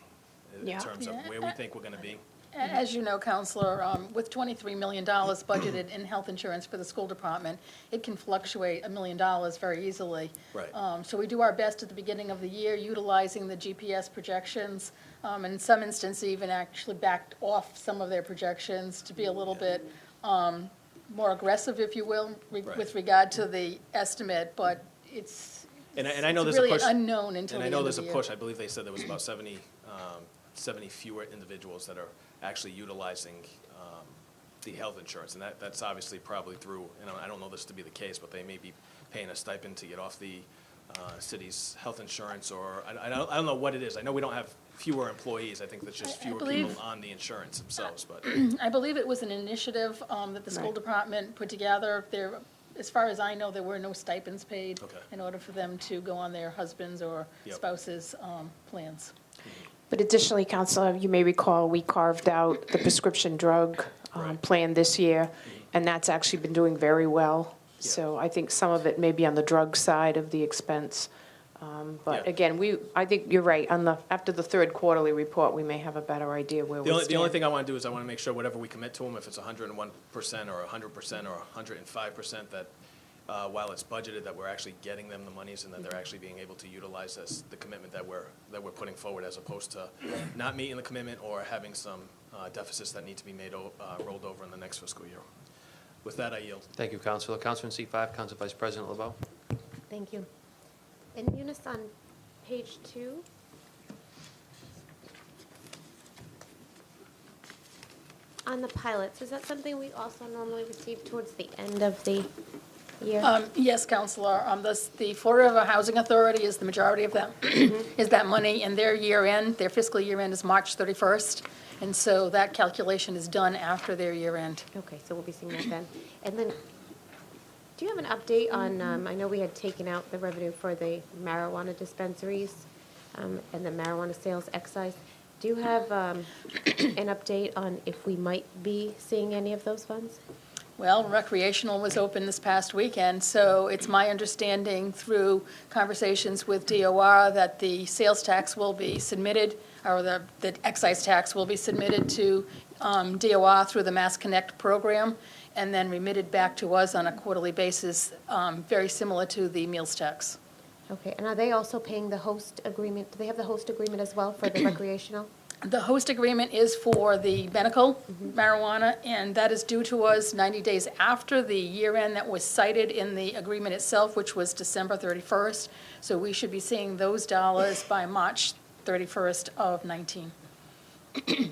in Yeah. terms of where we think we're going to be. As you know, Counselor, with $23 million budgeted in health insurance for the school department, it can fluctuate $1 million very easily. Right. So we do our best at the beginning of the year, utilizing the GPS projections, and in some instances even actually backed off some of their projections to be a little bit more aggressive, if you will, with regard to the estimate, but it's And I know it's there's a really push. unknown until And the I know end there's of a the push, year. I believe they said there was about 70 fewer individuals that are actually utilizing the health insurance. And that's obviously probably through, I don't know this to be the case, but they may be paying a stipend to get off the city's health insurance, or I don't know what it is. I know we don't have fewer employees. I think there's just fewer believe- people on the insurance themselves, but. I believe it was an initiative that the school department put together. There, as far as I know, there were no stipends paid Okay. in order for them to go on their husbands' or Yep. spouses' plans. But additionally, Counselor, you may recall, we carved out the prescription drug plan this year, and that's actually been doing very well. So I think some of it may be on the drug side of the expense. But Yeah. again, I think you're right, after the third quarterly report, we may have a better idea where we stand. The only thing I want to do is I want to make sure whatever we commit to them, if it's 101% or 100% or 105%, that while it's budgeted, that we're actually getting them the monies and that they're actually being able to utilize this, the commitment that we're putting forward, as opposed to not meeting the commitment or having some deficits that need to be made rolled over in the next fiscal year. With that, I yield. Thank you, Counselor. Counselor in seat 5, Counsel Vice President LeBeau. Thank you. In Eunice, on page 2, on the pilots, is that something we also normally receive towards the end of the year? Yes, Counselor, the Florida River Housing Authority is the majority of them, is that money, and their year end, their fiscal year end is March 31st. And so that calculation is done after their year end. Okay, so we'll be seeing that then. And then, do you have an update on, I know we had taken out the revenue for the marijuana dispensaries and the marijuana sales excise. Do you have an update on if we might be seeing any of those funds? Well, recreational was open this past weekend, so it's my understanding through conversations with DOR that the sales tax will be submitted, or the excise tax will be submitted to DOR through the Mass Connect program, and then remitted back to us on a quarterly basis, very similar to the meals tax. Okay, and are they also paying the host agreement? Do they have the host agreement as well for the recreational? The host agreement is for the medical marijuana, and that is due to us 90 days after the year end that was cited in the agreement itself, which was December 31st. So we should be seeing those dollars by March 31st of 19.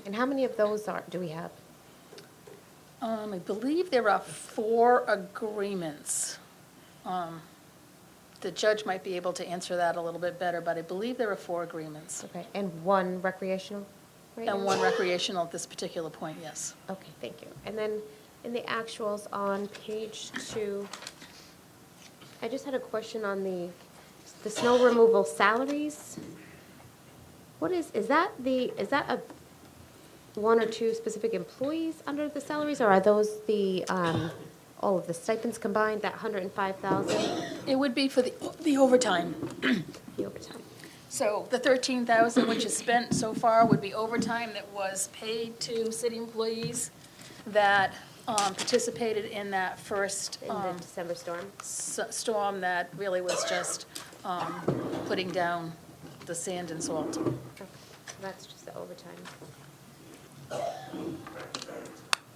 And how many of those do we have? I believe there are 4 agreements. The judge might be able to answer that a little bit better, but I believe there are 4 agreements. Okay, and 1 recreational? Right And now? 1 recreational at this particular point, yes. Okay, thank you. And then in the actuals on page 2, I just had a question on the snow removal salaries. What is that a 1 or 2 specific employees under the salaries, or are those the, all of the stipends combined, that 105,000? It would be for the overtime. The overtime. So the 13,000, which is spent so far, would be overtime that was paid to city employees that participated in that first In the December storm? storm that really was just putting down the sand and salt. Okay, so that's just the overtime.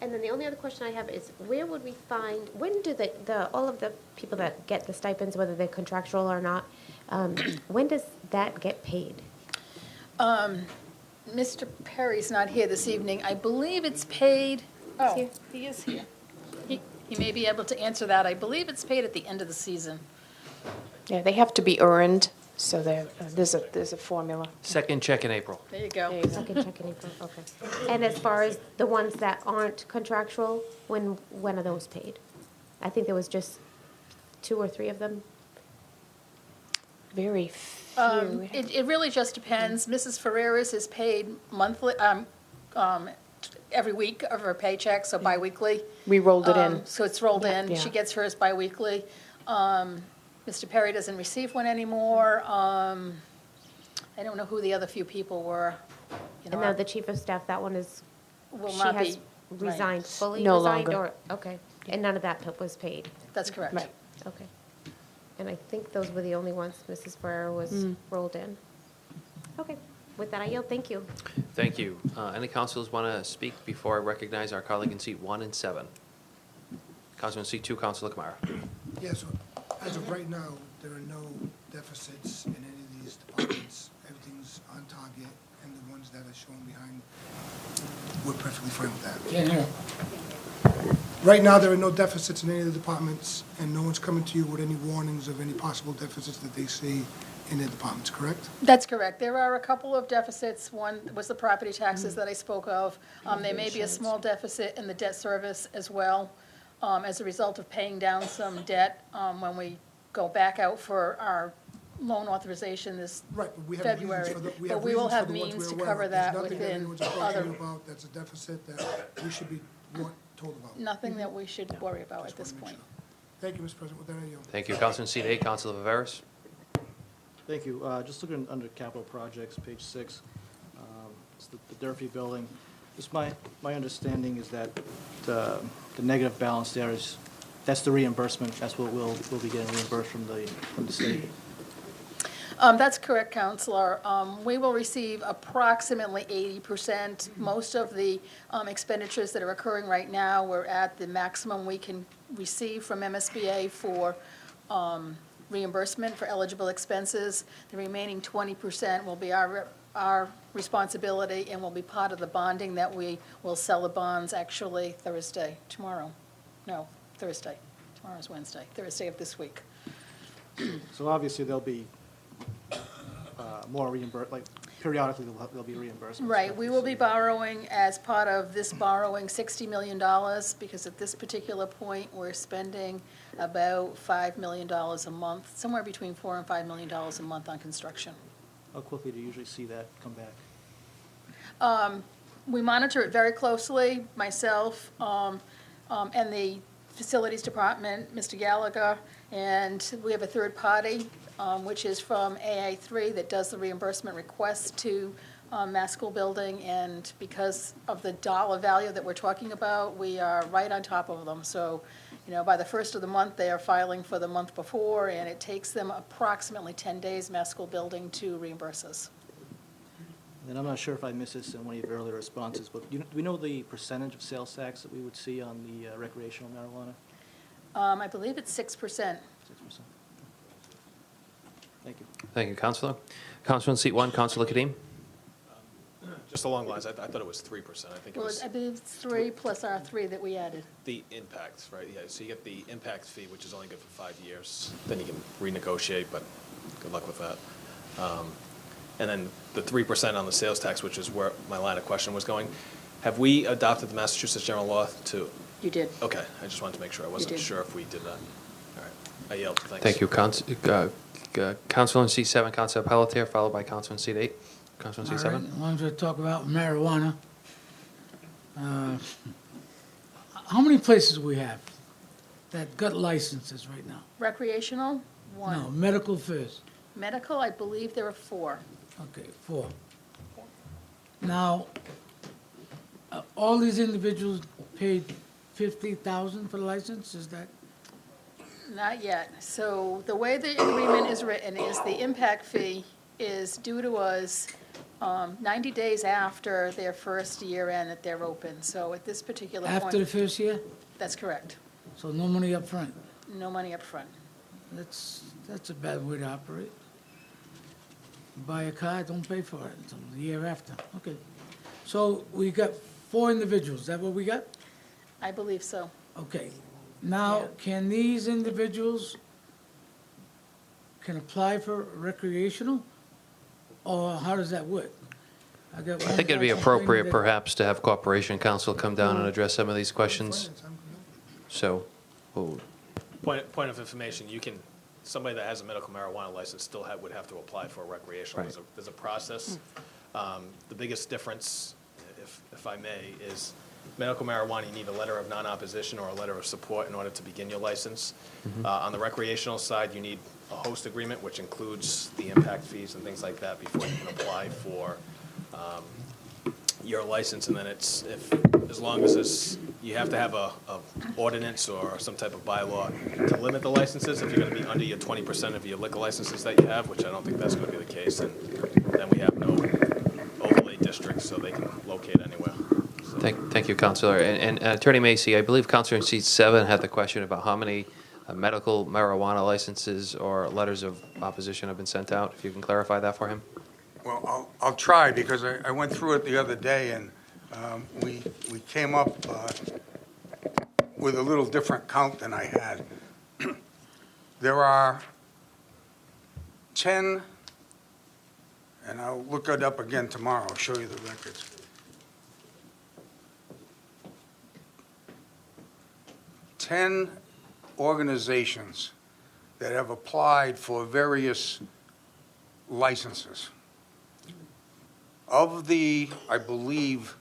And then the only other question I have is, where would we find, when do all of the people that get the stipends, whether they're contractual or not, when does that get paid? Mr. Perry's not here this evening. I believe it's paid, here? he is here. He may be able to answer that. I believe it's paid at the end of the season. Yeah, they have to be earned, so there's a formula. Second check in April. There you go. Second check in April, okay. And as far as the ones that aren't contractual, when are those paid? I think there was just 2 or 3 of them. Very few. It really just depends. Mrs. Ferreras is paid monthly, every week of her paycheck, so biweekly. We rolled it in. So it's rolled in. Yeah. She gets hers biweekly. Mr. Perry doesn't receive one anymore. I don't know who the other few people were. You know, And now the chief of staff, that one is, Will she not has be, resigned, right. fully No resigned, longer. or, okay. And none of that was paid? That's correct. Right. Okay. And I think those were the only ones Mrs. Ferrera was rolled in. Okay, with that I yield, thank you. Thank you. Any councilors want to speak before I recognize our colleague in seat 1 and 7? Councilman seat 2, Councilor Kamara. Yes, as of right now, there are no deficits in any of these departments. Everything's on target, and the ones that are shown behind, we're perfectly fine with that. Can't hear. Right now, there are no deficits in any of the departments, and no one's coming to you with any warnings of any possible deficits that they see in their departments, correct? That's correct. There are a couple of deficits. One was the property taxes that I spoke of. There may be a small deficit in the debt service as well, as a result of paying down some debt when we go back out for our loan authorization this Right, but we have February. reasons for the, we But have we will reasons for have the ones means we're to aware cover of. that There's nothing that within anyone's approaching other, you about that's a deficit that we should be told about. nothing that we should worry about at this point. Thank you, Mr. President. With that, I yield. Thank you. Councilman seat 8, Councilor Viveras. Thank you. Just looking under capital projects, page 6, it's the Durfee building. Just my understanding is that the negative balance there is, that's the reimbursement. That's what we'll be getting reimbursed from the state. That's correct, Counselor. We will receive approximately 80%. Most of the expenditures that are occurring right now, we're at the maximum we can receive from MSBA for reimbursement for eligible expenses. The remaining 20% will be our responsibility and will be part of the bonding that we will sell the bonds actually Thursday, tomorrow. No, Thursday. Tomorrow's Wednesday, Thursday of this week. So obviously there'll be more periodically there'll be reimbursements. Right, we will be borrowing, as part of this borrowing, $60 million, because at this particular point, we're spending about $5 million a month, somewhere between $4 and $5 million a month on construction. How quickly do you usually see that come back? We monitor it very closely, myself, and the Facilities Department, Mr. Gallagher, and we have a third party, which is from AA3, that does the reimbursement request to Mass School Building, and because of the dollar value that we're talking about, we are right on top of them. So, you know, by the first of the month, they are filing for the month before, and it takes them approximately 10 days, Mass School Building, to reimburse us. And I'm not sure if I missed this in one of your earlier responses, but do we know the percentage of sales tax that we would see on the recreational marijuana? I believe it's 6%. 6%. Thank you. Thank you, Councilor. Councilor in seat 1, Councilor Kadim. Just along the lines, I thought it was 3%. I think it Well, was I believe it's 3 plus our 3 that we added. the impacts, right? Yeah, so you get the impact fee, which is only good for 5 years. Then you can renegotiate, but good luck with that. And then the 3% on the sales tax, which is where my line of question was going. Have we adopted the Massachusetts general law to? You did. Okay, I just wanted to make sure. I wasn't did. sure if we did that. All right, I yield. Thanks. Thank you, Councilor in seat 7, Councilor Pelletier, followed by Councilor in seat 8. Councilor in seat All right, 7. as long as we talk about marijuana, how many places we have that got licenses right now? Recreational, 1. No, medical first. Medical, I believe there are 4. Okay, 4. Now, all these individuals paid $50,000 for the license, is that? Not yet. So the way the agreement is written is the impact fee is due to us 90 days after their first year end that they're open. So at this particular point. After the first year? That's correct. So no money up front. No money up front. That's a bad way to operate. Buy a car, don't pay for it until the year after. Okay. So we got 4 individuals, is that what we got? I believe so. Okay. Now, can these individuals can apply for recreational? Or how does that work? I think it'd be appropriate perhaps to have Corporation Counsel come down and address some of these questions. So, Point of information, somebody that has a medical marijuana license still would have to apply for a recreational. Right. There's a process. The biggest difference, if I may, is medical marijuana, you need a letter of non-opposition or a letter of support in order to begin your license. On the recreational side, you need a host agreement, which includes the impact fees and things like that before you can apply for your license. And then as long as you have to have a ordinance or some type of bylaw to limit the licenses. If you're going to be under your 20% of your liquor licenses that you have, which I don't think that's going to be the case, and then we have no overlay districts, so they can locate anywhere. thank you, Councilor. And Attorney Macy, I believe Councilor in seat 7 had the question about how many medical marijuana licenses or letters of opposition have been sent out. If you can clarify that for him. Well, I'll try, because I went through it the other day, and we came up with a little different count than I had. There are 10, and I'll look it up again tomorrow, I'll show you the records. 10 organizations that have applied for various licenses. Of the, I believe,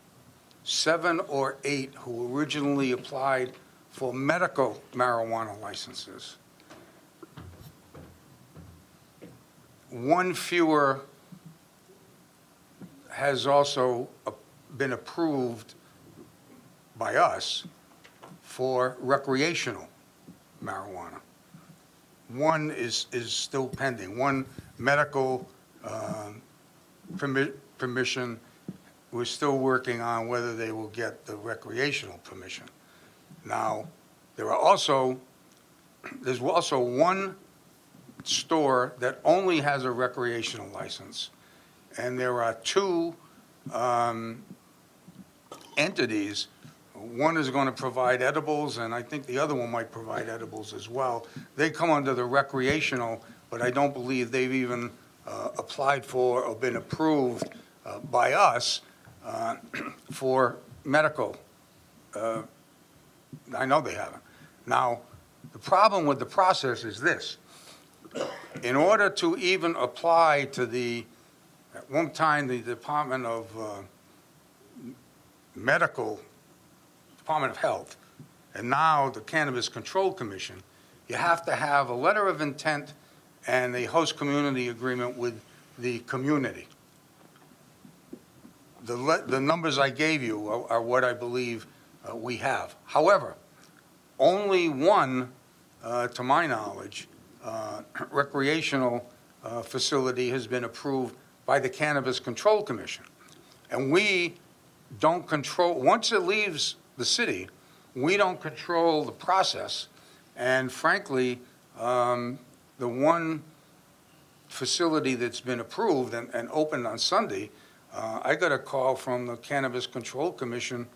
7 or 8 who originally applied for medical marijuana licenses, 1 fewer has also been approved by us for recreational marijuana. 1 is still pending. 1 medical permission. We're still working on whether they will get the recreational permission. Now, there's also 1 store that only has a recreational license, and there are 2 entities. One is going to provide edibles, and I think the other one might provide edibles as well. They come under the recreational, but I don't believe they've even applied for or been approved by us for medical. I know they haven't. Now, the problem with the process is this. In order to even apply to at one time, the Department of Department of Health, and now the Cannabis Control Commission, you have to have a letter of intent and a host community agreement with the community. The numbers I gave you are what I believe we have. However, only one, to my knowledge, recreational facility has been approved by the Cannabis Control Commission. And we don't control, once it leaves the city, we don't control the process. And frankly, the one facility that's been approved and opened on Sunday, I got a call from the Cannabis Control Commission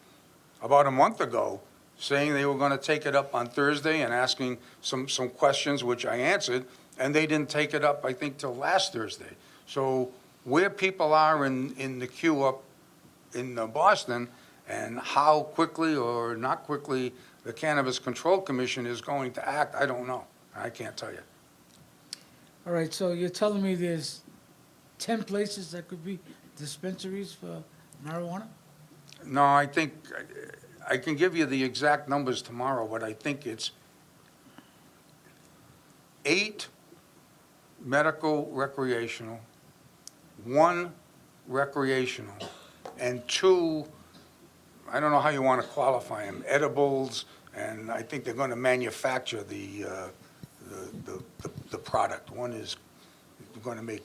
about a month ago saying they were going to take it up on Thursday and asking some questions, which I answered, and they didn't take it up, I think, till last Thursday. So where people are in the queue up in Boston and how quickly or not quickly the Cannabis Control Commission is going to act, I don't know. I can't tell you. All right, so you're telling me there's 10 places that could be dispensaries for marijuana? No, I think, I can give you the exact numbers tomorrow, but I think it's 8 medical recreational, 1 recreational, and 2, I don't know how you want to qualify them, edibles, and I think they're going to manufacture the product. One is going to make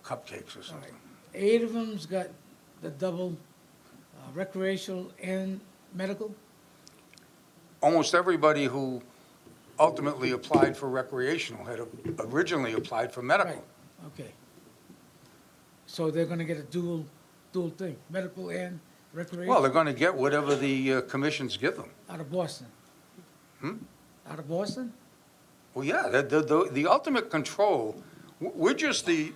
cupcakes or something. 8 of them's got the double recreational and medical? Almost everybody who ultimately applied for recreational had originally applied for medical. Okay. So they're gonna get a dual thing, medical and recreational? Well, they're going to get whatever the commissions give them. Out of Boston? Out of Boston? Well, yeah, the ultimate control, we're just the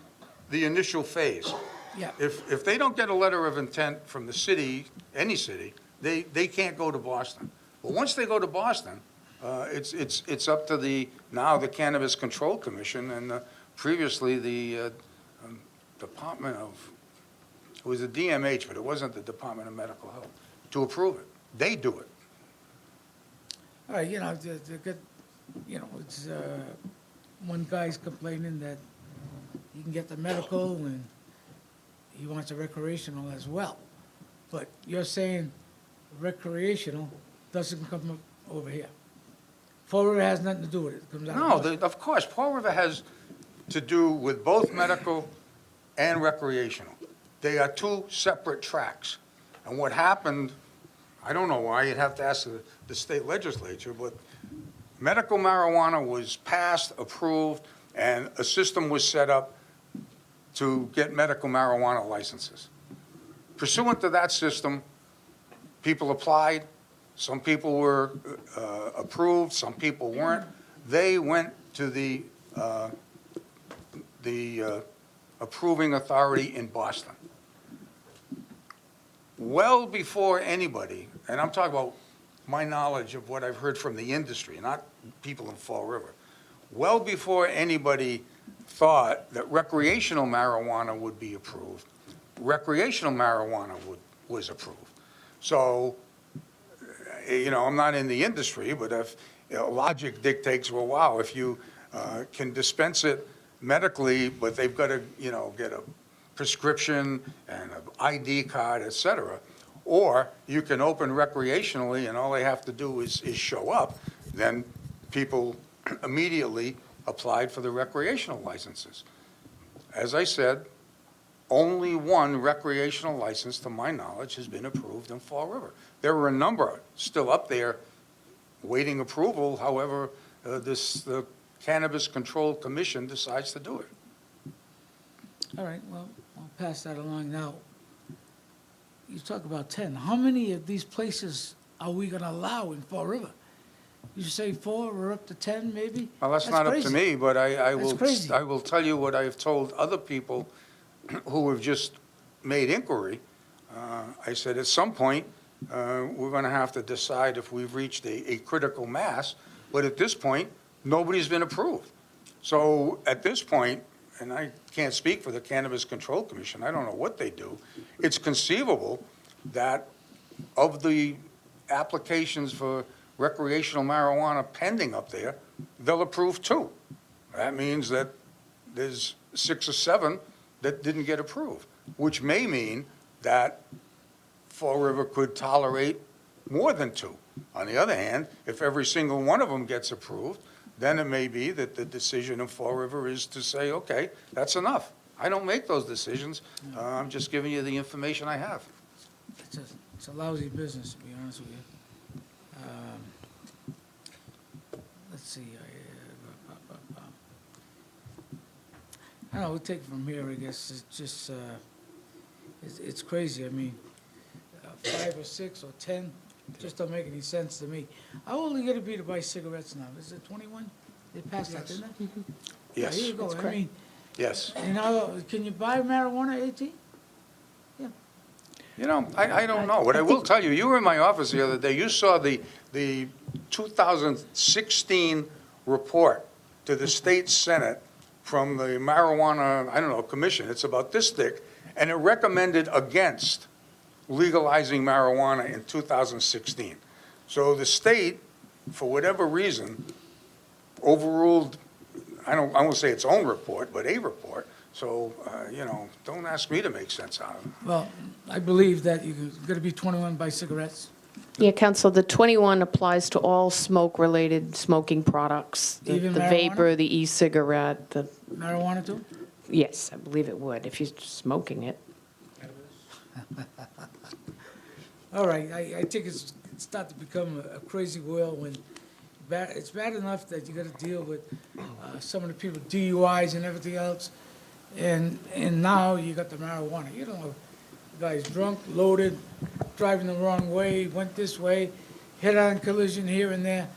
initial phase. Yeah. If they don't get a letter of intent from the city, any city, they can't go to Boston. But once they go to Boston, it's up to now the Cannabis Control Commission and previously the Department of, it was the DMH, but it wasn't the Department of Medical Health, to approve it. They do it. All right, they get, it's, one guy's complaining that he can get the medical and he wants a recreational as well. But you're saying recreational doesn't come up over here. Fall River has nothing to do with it. It comes out of No, Boston. of course, Fall River has to do with both medical and recreational. They are 2 separate tracks. And what happened, I don't know why, you'd have to ask the state legislature, but medical marijuana was passed, approved, and a system was set up to get medical marijuana licenses. Pursuant to that system, people applied. Some people were approved, some people weren't. They went to the approving authority in Boston. Well before anybody, and I'm talking about my knowledge of what I've heard from the industry, not people in Fall River, well before anybody thought that recreational marijuana would be approved, recreational marijuana was approved. So, I'm not in the industry, but if logic dictates, well, wow, if you can dispense it medically, but they've got to, get a prescription and an ID card, et cetera, or you can open recreationally and all they have to do is show up, then people immediately applied for the recreational licenses. As I said, only 1 recreational license, to my knowledge, has been approved in Fall River. There were a number still up there waiting approval, however, the Cannabis Control Commission decides to do it. All right, well, I'll pass that along. Now, you talk about 10. How many of these places are we going to allow in Fall River? You say 4 or up to 10, maybe? Well, that's not up to crazy. me, but I That's crazy. will tell you what I've told other people who have just made inquiry. I said, at some point, we're going to have to decide if we've reached a critical mass, but at this point, nobody's been approved. So at this point, and I can't speak for the Cannabis Control Commission, I don't know what they do, it's conceivable that of the applications for recreational marijuana pending up there, they'll approve 2. That means that there's 6 or 7 that didn't get approved, which may mean that Fall River could tolerate more than 2. On the other hand, if every single one of them gets approved, then it may be that the decision of Fall River is to say, okay, that's enough. I don't make those decisions. I'm just giving you the information I have. It's a lousy business, to be honest with you. Let's see. I don't know, we'll take it from here, I guess. It's just, it's crazy. I mean, 5 or 6 or 10 just don't make any sense to me. How old are you going to be to buy cigarettes now? Is it 21? They passed that, didn't they? Yes. Yeah, here you go. I mean, Yes. you know, can you buy marijuana at 18? You know, I don't know. What I will tell you, you were in my office the other day, you saw the 2016 report to the state senate from the marijuana, I don't know, commission. It's about this thick, and it recommended against legalizing marijuana in 2016. So the state, for whatever reason, overruled, I won't say its own report, but a report. So, you know, don't ask me to make sense out of it. Well, I believe that you're going to be 21 by cigarettes. Yeah, Counsel, the 21 applies to all smoke-related smoking products. Even The marijuana? vapor, the e-cigarette, the, Marijuana too? yes, I believe it would, if you're smoking it. All right, I think it's starting to become a crazy world when it's bad enough that you got to deal with some of the people, DUIs and everything else, and now you got the marijuana. You don't know, the guy's drunk, loaded, driving the wrong way, went this way, head-on collision here and there,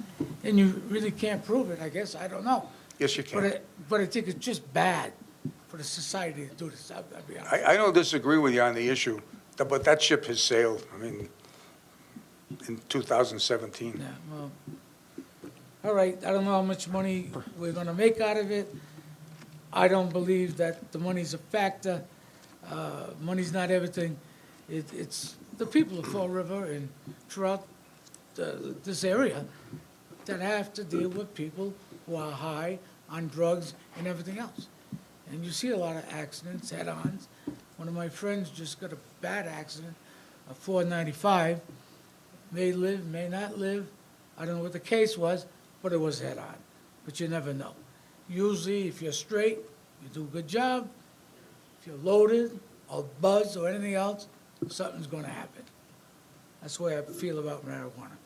and you really can't prove it, I guess. I don't know. Yes, you can. But I think it's just bad for the society to do this. I'll be honest. I don't disagree with you on the issue, but that ship has sailed, I mean, in 2017. Yeah, well, all right, I don't know how much money we're gonna make out of it. I don't believe that the money's a factor. Money's not everything. It's the people of Fall River and throughout this area that have to deal with people who are high on drugs and everything else. And you see a lot of accidents, head-ons. One of my friends just got a bad accident, a 495. May live, may not live. I don't know what the case was, but it was head-on. But you never know. Usually, if you're straight, you do a good job. If you're loaded or buzzed or anything else, something's going to happen. That's the way I feel about marijuana.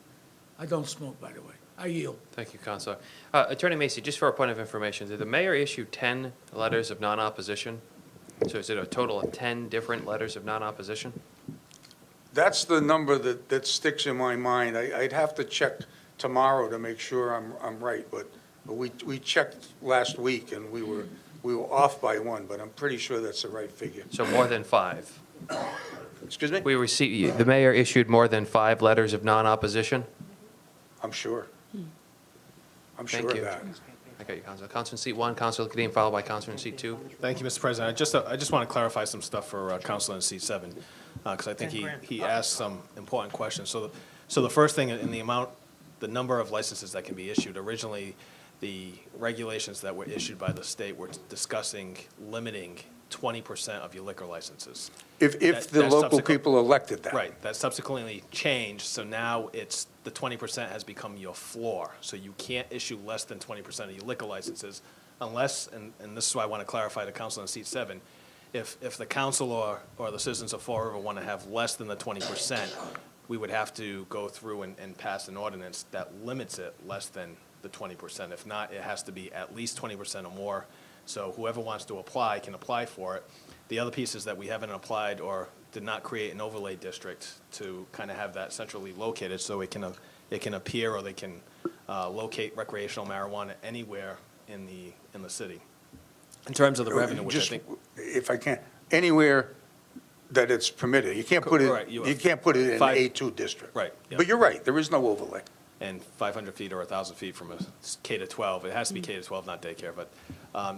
I don't smoke, by the way. I yield. Thank you, Counselor. Attorney Macy, just for a point of information, did the mayor issue 10 letters of non-opposition? So is it a total of 10 different letters of non-opposition? That's the number that sticks in my mind. I'd have to check tomorrow to make sure I'm right, but we checked last week and we were off by 1, but I'm pretty sure that's the right figure. So more than 5? Excuse me? The mayor issued more than 5 letters of non-opposition? I'm sure. I'm sure Thank of you. that. I got you, Counselor. Counselor in seat 1, Counselor Kadim, followed by Counselor in seat 2. Thank you, Mr. President. I just want to clarify some stuff for Counselor in seat 7, because I think he asked some important questions. So the first thing in the number of licenses that can be issued, originally, the regulations that were issued by the state were discussing limiting 20% of your liquor licenses. If the local people elected that. Right, that subsequently changed, so now it's, the 20% has become your floor. So you can't issue less than 20% of your liquor licenses unless, and this is why I want to clarify to Council in seat 7, if the council or the citizens of Fall River want to have less than the 20%, we would have to go through and pass an ordinance that limits it less than the 20%. If not, it has to be at least 20% or more. So whoever wants to apply can apply for it. The other piece is that we haven't applied or did not create an overlay district to kind of have that centrally located so it can appear or they can locate recreational marijuana anywhere in the city. In terms of the revenue, which I Just, think. if I can, anywhere that it's permitted. You can't put Correct. it, You you have can't put it in five- A2 district. Right, yeah. But you're right, there is no overlay. And 500 feet or 1,000 feet from a K to 12. It has to be K to 12, not daycare. But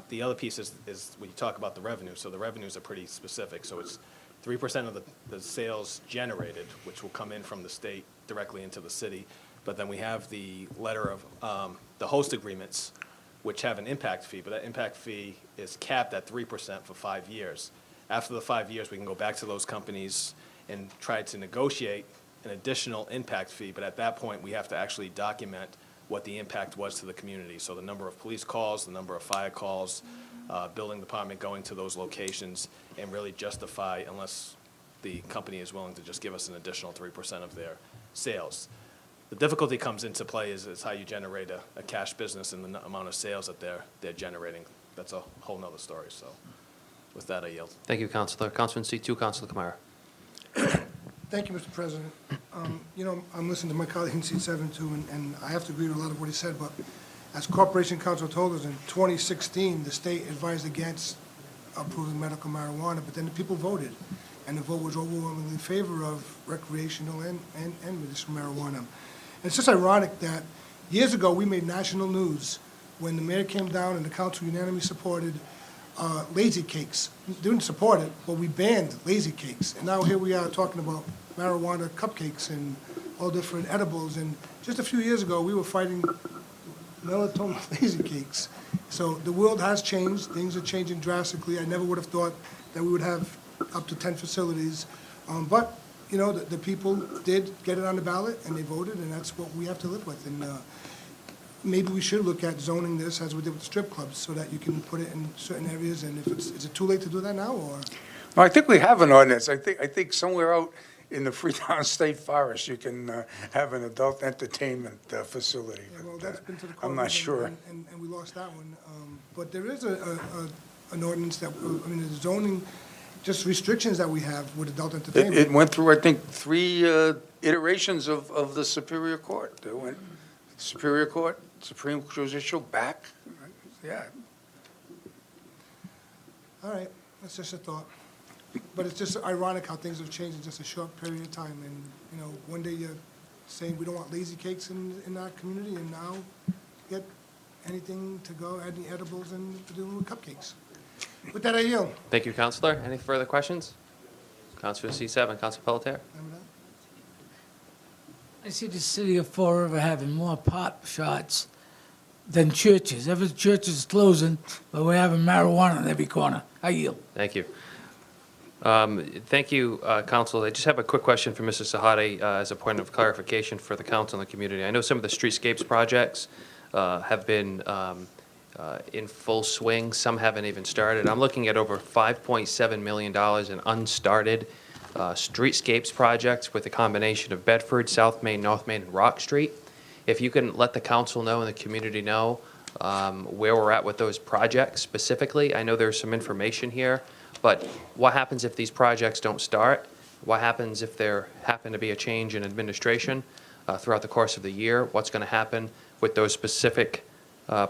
the other piece is when you talk about the revenue, so the revenues are pretty specific. So it's 3% of the sales generated, which will come in from the state directly into the city. But then we have the letter of the host agreements, which have an impact fee, but that impact fee is capped at 3% for 5 years. After the 5 years, we can go back to those companies and try to negotiate an additional impact fee, but at that point, we have to actually document what the impact was to the community. So the number of police calls, the number of fire calls, building department going to those locations, and really justify, unless the company is willing to just give us an additional 3% of their sales. The difficulty comes into play is how you generate a cash business and the amount of sales that they're generating. That's a whole nother story, so with that, I yield. Thank you, Councilor. Councilman C2, Councilor Kamara. Thank you, Mr. President. You know, I'm listening to my colleague in seat 7 too, and I have to agree with a lot of what he said, but as Corporation Counsel told us, in 2016, the state advised against approving medical marijuana, but then the people voted, and the vote was overwhelmingly in favor of recreational and medicinal marijuana. And it's just ironic that years ago, we made national news when the mayor came down and the council unanimously supported lazy cakes. Didn't support it, but we banned lazy cakes. And now here we are talking about marijuana cupcakes and all different edibles. And just a few years ago, we were fighting melatonin lazy cakes. So the world has changed. Things are changing drastically. I never would have thought that we would have up to 10 facilities. But, you know, the people did get it on the ballot, and they voted, and that's what we have to live with. And maybe we should look at zoning this as we did with the strip clubs, so that you can put it in certain areas. And if is it too late to do that now, or? No, I think we have an ordinance. I think somewhere out in the Freetown State Forest, you can have an adult entertainment facility. Yeah, well, that's been to the court. I'm not sure. And we lost that one. But there is an ordinance that, I mean, the zoning, just restrictions that we have with adult entertainment. It went through, I think, 3 iterations of the Superior Court. It went Superior Court, Supreme Judicial, back. Yeah. All right, that's just a thought. But it's just ironic how things have changed in just a short period of time. And, you know, one day you're saying we don't want lazy cakes in our community, and now you get anything to go, any edibles, and dealing with cupcakes. With that, I yield. Thank you, Councilor. Any further questions? Councilor C7, Councilor Pelletier. Remember that? I see the city of Fall River having more pop shots than churches. Every church is closing, but we're having marijuana on every corner. I yield. Thank you. Thank you, Council. I just have a quick question for Mrs. Sahadi as a point of clarification for the council and the community. I know some of the streetscapes projects have been in full swing. Some haven't even started. I'm looking at over $5.7 million in unstarted streetscapes projects with a combination of Bedford, South Main, North Main, and Rock Street. If you can let the council know and the community know where we're at with those projects specifically. I know there's some information here, but what happens if these projects don't start? What happens if there happen to be a change in administration throughout the course of the year? What's going to happen with those specific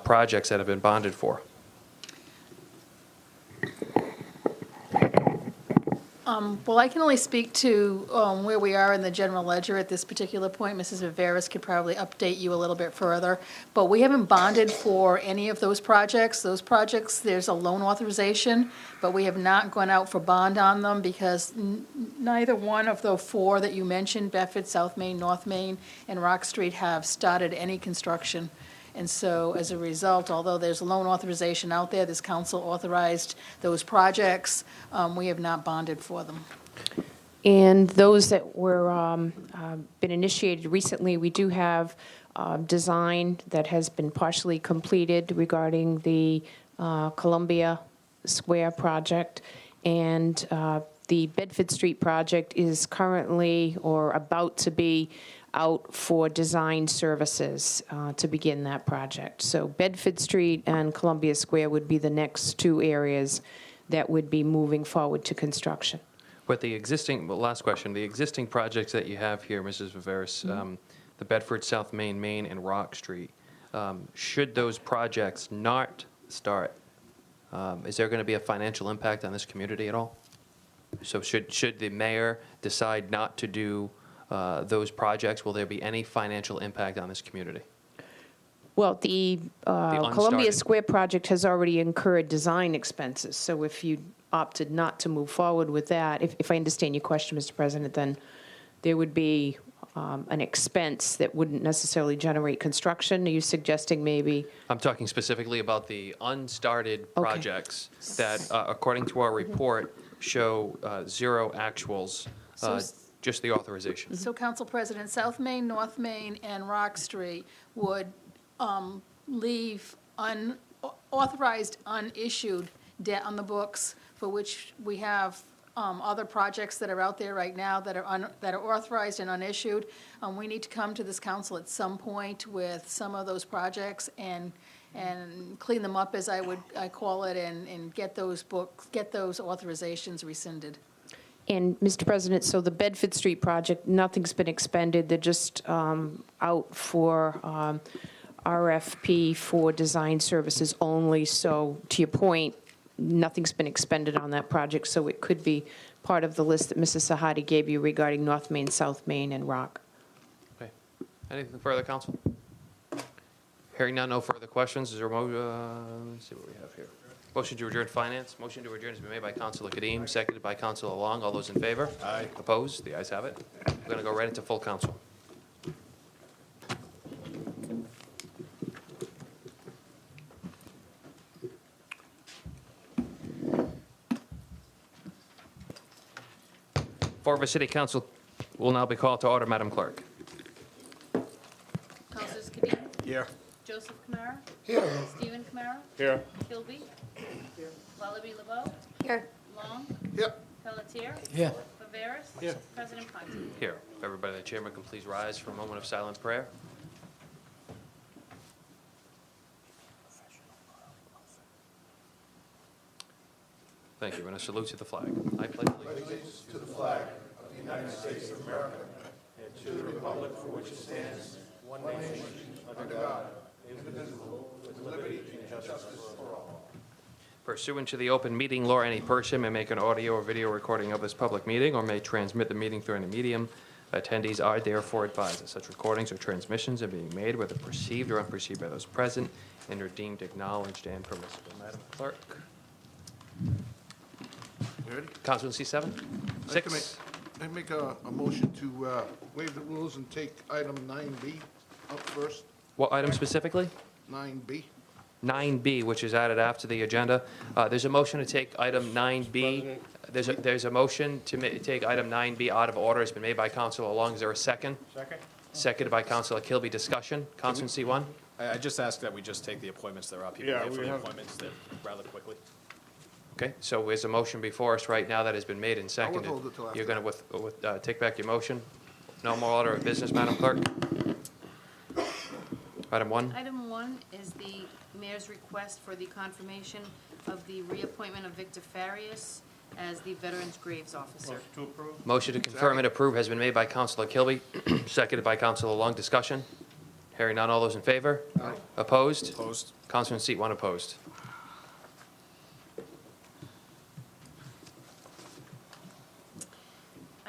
projects that have been bonded for? Well, I can only speak to where we are in the general ledger at this particular point. Mrs. Viveras could probably update you a little bit further. But we haven't bonded for any of those projects. Those projects, there's a loan authorization, but we have not gone out for bond on them because neither one of the 4 that you mentioned, Bedford, South Main, North Main, and Rock Street, have started any construction. And so, as a result, although there's a loan authorization out there, this council authorized those projects, we have not bonded for them. And those that were been initiated recently, we do have design that has been partially completed regarding the Columbia Square project, and the Bedford Street project is currently or about to be out for design services to begin that project. So Bedford Street and Columbia Square would be the next 2 areas that would be moving forward to construction. With the existing, well, last question, the existing projects that you have here, Mrs. Viveras, the Bedford South Main, and Rock Street. Should those projects not start, is there going to be a financial impact on this community at all? So should the mayor decide not to do those projects, will there be any financial impact on this community? Well, the Columbia unstarted. Square project has already incurred design expenses, so if you opted not to move forward with that, if I understand your question, Mr. President, then there would be an expense that wouldn't necessarily generate construction. Are you suggesting maybe? I'm talking specifically about the unstarted projects that, according to our report, show zero actuals, just the authorization. So, Council President, South Main, North Main, and Rock Street would leave unauthorized, unissued debt on the books, for which we have other projects that are out there right now that are authorized and unissued. We need to come to this council at some point with some of those projects and clean them up, as I call it, and get those authorizations rescinded. And, Mr. President, so the Bedford Street project, nothing's been expended. They're just out for RFP for design services only. So, to your point, nothing's been expended on that project, so it could be part of the list that Mrs. Sahadi gave you regarding North Main, South Main, and Rock. Okay. Anything further, council? Hearing none, no further questions. Is there a let's see what we have here. Motion to adjourn finance. Motion to adjourn has been made by Councilor Kadim, seconded by Councilor Long. All those in favor? Aye. Opposed? The ayes have it. We're going to go right into full council. Fall River City Council will now be called to order, Madam Clerk. Councilors Kadim? Here. Joseph Kamara? Here. Stephen Kamara? Here. Kilby? Here. Lullaby LeBeau? Here. Long? Here. Pelletier? Here. Viveras? Here. President Ponti? Here. If everybody, the chairman can please rise for a moment of silent prayer. Thank you, and a salute to the flag. I pledge allegiance To the flag of the United States of America and to the republic for which it stands, one nation, under God, indivisible, with liberty and justice for all. Pursuant to the open meeting law, any person may make an audio or video recording of this public meeting or may transmit the meeting through any medium. Attendees are therefore advised that such recordings or transmissions are being made, whether perceived or unperceived by those present, and are deemed acknowledged and permissible. Madam Clerk. You ready? Council in C7? I'd like to 6? I make a motion to waive the rules and take item 9B up first. What item specifically? 9B. 9B, which is added after the agenda. There's a motion to take item 9B. There's a motion to take item 9B out of order. It's been made by Councilor Long. Is there a second? Second. Seconded by Councilor Kilby. Discussion? Council in C1? I just ask that we just take the appointments that are up. People Yeah, wait for we the have- appointments that rather quickly. Okay, so there's a motion before us right now that has been made and seconded. withhold it till after You're going to take back your motion? No more order of business, Madam Clerk? Item 1? Item 1 is the mayor's request for the confirmation of the reappointment of Victor Farias as the Veterans Graves Officer. Motion to approve? Motion to confirm and approve has been made by Councilor Kilby, seconded by Councilor Long. Discussion? Hearing none, all those in favor? Aye. Opposed? Opposed? Councilor in seat 1 opposed.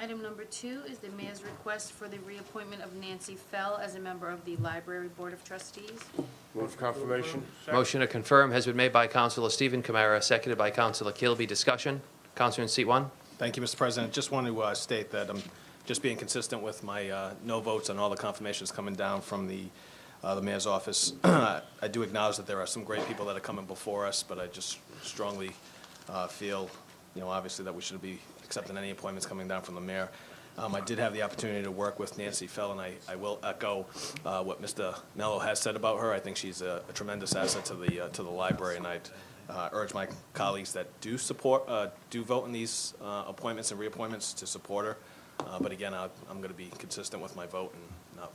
Item number 2 is the mayor's request for the reappointment of Nancy Fell as a member of the Library Board of Trustees. Move confirmation? Motion to confirm has been made by Councilor Stephen Kamara, seconded by Councilor Kilby. Discussion? Councilor in seat 1? Thank you, Mr. President. Just want to state that I'm just being consistent with my no votes on all the confirmations coming down from the mayor's office. I do acknowledge that there are some great people that are coming before us, but I just strongly feel, obviously that we shouldn't be accepting any appointments coming down from the mayor. I did have the opportunity to work with Nancy Fell, and I will echo what Mr. Mello has said about her. I think she's a tremendous asset to the library, and I'd urge my colleagues that do vote in these appointments and reappointments to support her. But again, I'm going to be consistent with my vote and not.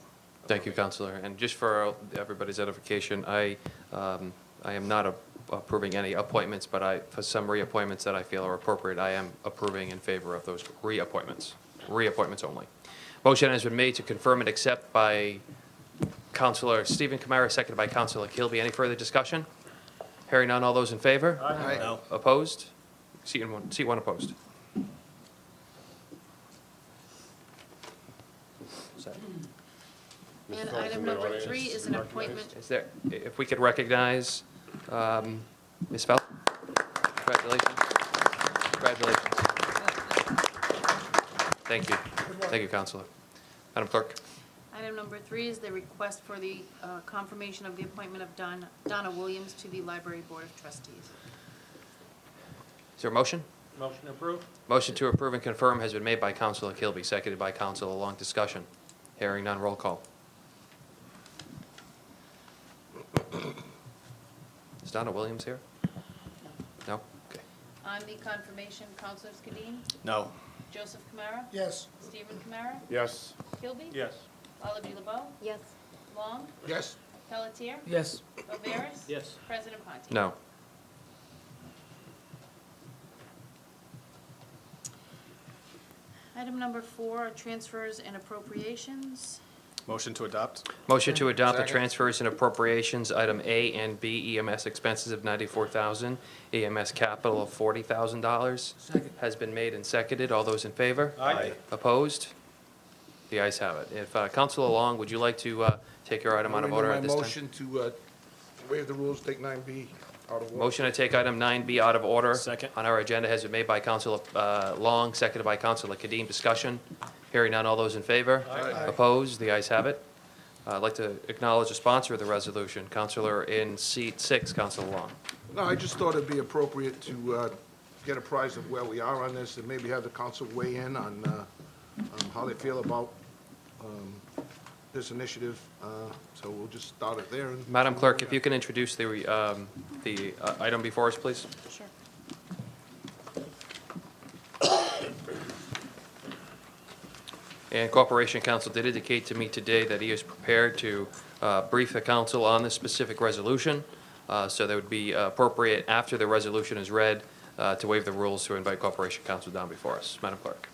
Thank you, Councilor. And just for everybody's edification, I am not approving any appointments, but for some reappointments that I feel are appropriate, I am approving in favor of those reappointments. Reappointments only. Motion has been made to confirm and accept by Councilor Stephen Kamara, seconded by Councilor Kilby. Any further discussion? Hearing none, all those in favor? Aye. No. Opposed? Seat one opposed. And item number 3 is an appointment. Is there, if we could recognize Ms. Fell? Congratulations. Congratulations. Thank you. Thank you, Counselor. Madam Clerk. Item number 3 is the request for the confirmation of the appointment of Donna Williams to the Library Board of Trustees. Is there a motion? Motion approved. Motion to approve and confirm has been made by Counselor Kilby, seconded by Counselor Long. Discussion. Hearing none, roll call. Is Donna Williams here? No? Okay. On the confirmation, Councilors Kadim, No. Joseph Kamara, Yes. Stephen Kamara, Yes. Kilby, Yes. Lullaby LeBeau, Yes. Long, Yes. Pelletier, Yes. Viveras, Yes. President Ponti. No. Item number 4 are transfers and appropriations. Motion to adopt? Motion to adopt the transfers and appropriations, item A and B, EMS expenses of $94,000, EMS capital of $40,000. Second. Has been made and seconded. All those in favor? Aye. Opposed? The ayes have it. If Counselor Long, would you like to take your item out of order at this My time? motion to waive the rules, take 9B out of order. Motion to take item 9B out of order. Second. On our agenda has been made by Counselor Long, seconded by Counselor Kadim. Discussion. Hearing none. All those in favor? Aye. Opposed? The ayes have it. I'd like to acknowledge the sponsor of the resolution, Counselor in seat 6, Counselor Long. No, I just thought it'd be appropriate to get apprised of where we are on this and maybe have the council weigh in on how they feel about this initiative. So we'll just start it there. and- Madam Clerk, if you can introduce the item before us, please. Sure. And Corporation Counsel did indicate to me today that he is prepared to brief the council on this specific resolution. So that would be appropriate after the resolution is read to waive the rules to invite Corporation Counsel down before us. Madam Clerk.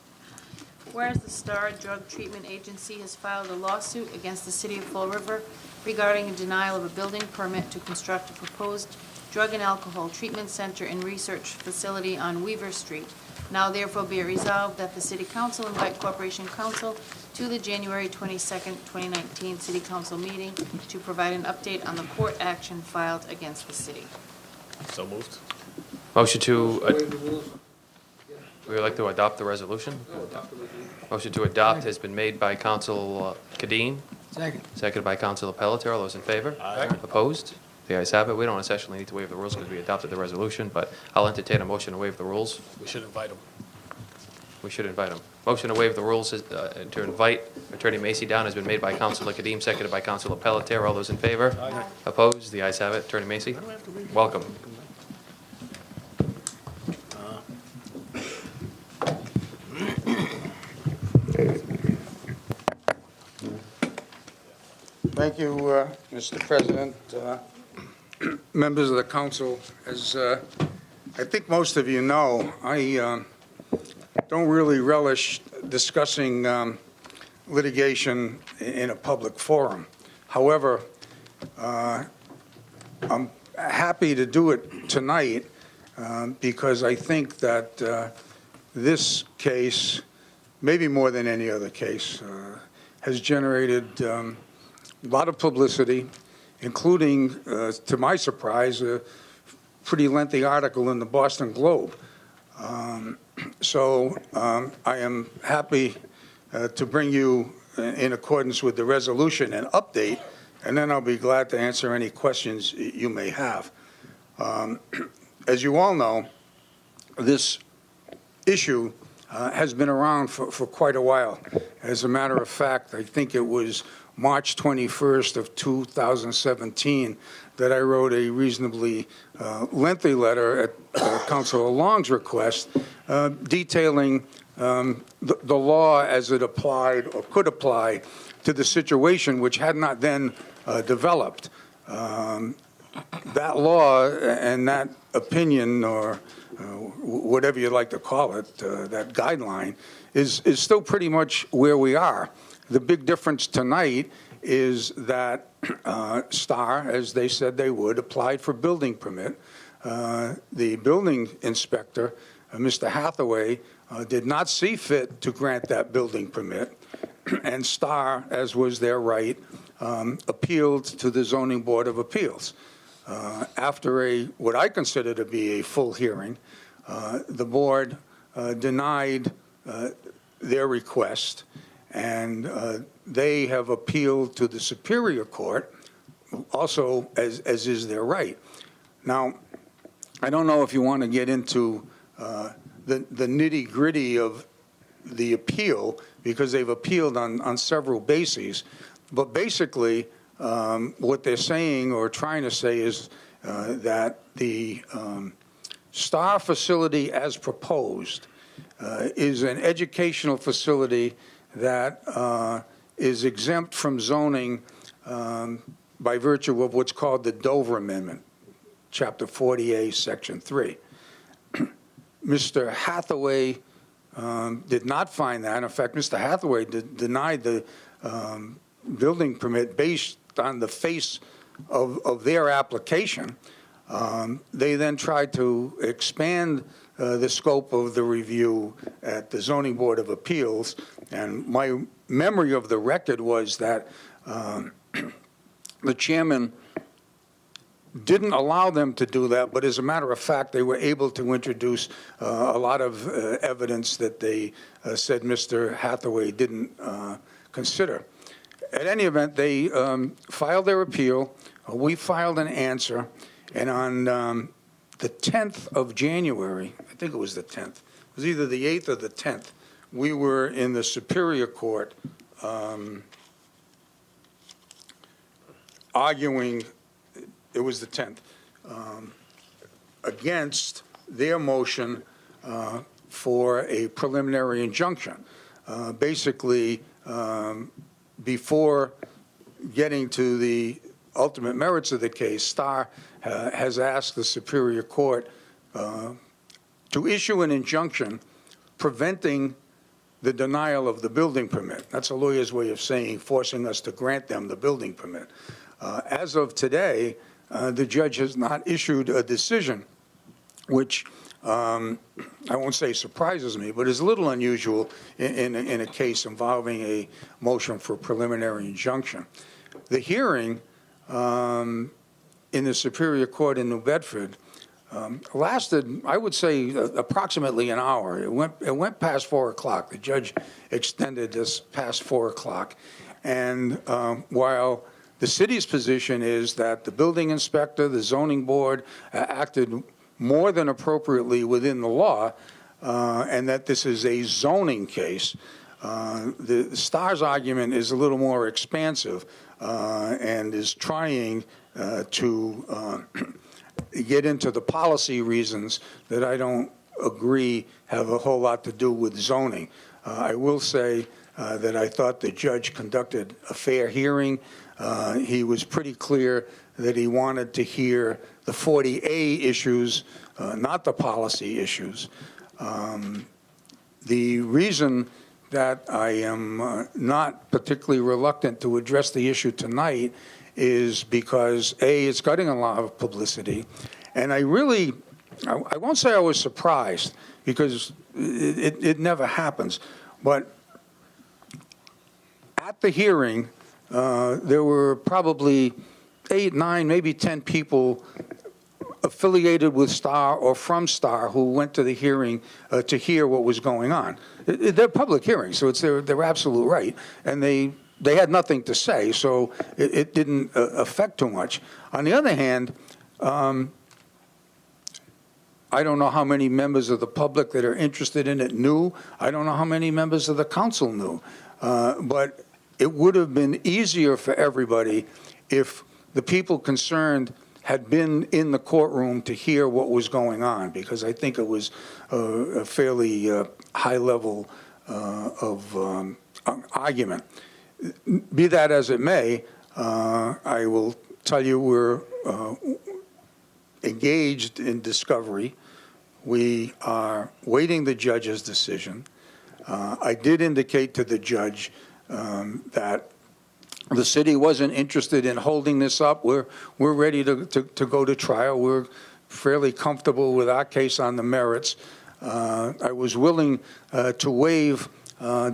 Whereas the Star Drug Treatment Agency has filed a lawsuit against the City of Fall River regarding a denial of a building permit to construct a proposed drug and alcohol treatment center and research facility on Weaver Street. Now therefore be it resolved that the City Council invite Corporation Counsel to the January 22nd, 2019 City Council meeting to provide an update on the court action filed against the city. So moved. Motion to, Waive the rules. we would like to adopt the resolution? Motion to adopt has been made by Counsel Kadim, Second. seconded by Counsel Pelletier. All those in favor? Aye. Opposed? The ayes have it. We don't essentially need to waive the rules because we adopted the resolution, but I'll entertain a motion to waive the rules. We should invite them. We should invite him. Motion to waive the rules is, to invite Attorney Macy down has been made by Counsel Kadim, seconded by Counsel Pelletier. All those in favor? Aye. Opposed? The ayes have it. Attorney Macy? Welcome. Thank you, Mr. President. Members of the council, as I think most of you know, I don't really relish discussing litigation in a public forum. However, I'm happy to do it tonight because I think that this case, maybe more than any other case, has generated a lot of publicity, including, to my surprise, a pretty lengthy article in the Boston Globe. So I am happy to bring you, in accordance with the resolution, an update, and then I'll be glad to answer any questions you may have. As you all know, this issue has been around for quite a while. As a matter of fact, I think it was March 21st of 2017 that I wrote a reasonably lengthy letter at Councilor Long's request detailing the law as it applied or could apply to the situation which had not then developed. That law and that opinion, or whatever you like to call it, that guideline, is still pretty much where we are. The big difference tonight is that Star, as they said they would, applied for building permit. The building inspector, Mr. Hathaway, did not see fit to grant that building permit, and Star, as was their right, appealed to the Zoning Board of Appeals. After what I consider to be a full hearing, the board denied their request, and they have appealed to the Superior Court, also as is their right. Now, I don't know if you want to get into the nitty-gritty of the appeal, because they've appealed on several bases, but basically what they're saying or trying to say is that the Star facility as proposed is an educational facility that is exempt from zoning by virtue of what's called the Dover Amendment, Chapter 40A, Section 3. Mr. Hathaway did not find that. In fact, Mr. Hathaway denied the building permit based on the face of their application. They then tried to expand the scope of the review at the Zoning Board of Appeals, and my memory of the record was that the chairman didn't allow them to do that, but as a matter of fact, they were able to introduce a lot of evidence that they said Mr. Hathaway didn't consider. At any event, they filed their appeal. We filed an answer, and on the 10th of January, I think it was the 10th, it was either the 8th or the 10th, we were in the Superior Court arguing, it was the 10th, against their motion for a preliminary injunction. Basically, before getting to the ultimate merits of the case, Star has asked the Superior Court to issue an injunction preventing the denial of the building permit. That's a lawyer's way of saying forcing us to grant them the building permit. As of today, the judge has not issued a decision, which I won't say surprises me, but is a little unusual in a case involving a motion for preliminary injunction. The hearing in the Superior Court in New Bedford lasted, I would say, approximately an hour. It went past 4 o'clock. The judge extended this past 4 o'clock. And while the city's position is that the building inspector, the zoning board acted more than appropriately within the law, and that this is a zoning case, the Star's argument is a little more expansive and is trying to get into the policy reasons that I don't agree have a whole lot to do with zoning. I will say that I thought the judge conducted a fair hearing. He was pretty clear that he wanted to hear the 40A issues, not the policy issues. The reason that I am not particularly reluctant to address the issue tonight is because, A, it's getting a lot of publicity, and I won't say I was surprised, because it never happens, but at the hearing, there were probably 8, 9, maybe 10 people affiliated with Star or from Star who went to the hearing to hear what was going on. They're public hearings, so it's their absolute right, and they had nothing to say, so it didn't affect too much. On the other hand, I don't know how many members of the public that are interested in it knew. I don't know how many members of the council knew. But it would have been easier for everybody if the people concerned had been in the courtroom to hear what was going on, because I think it was a fairly high level of argument. Be that as it may, I will tell you we're engaged in discovery. We are waiting the judge's decision. I did indicate to the judge that the city wasn't interested in holding this up. We're ready to go to trial. We're fairly comfortable with our case on the merits. I was willing to waive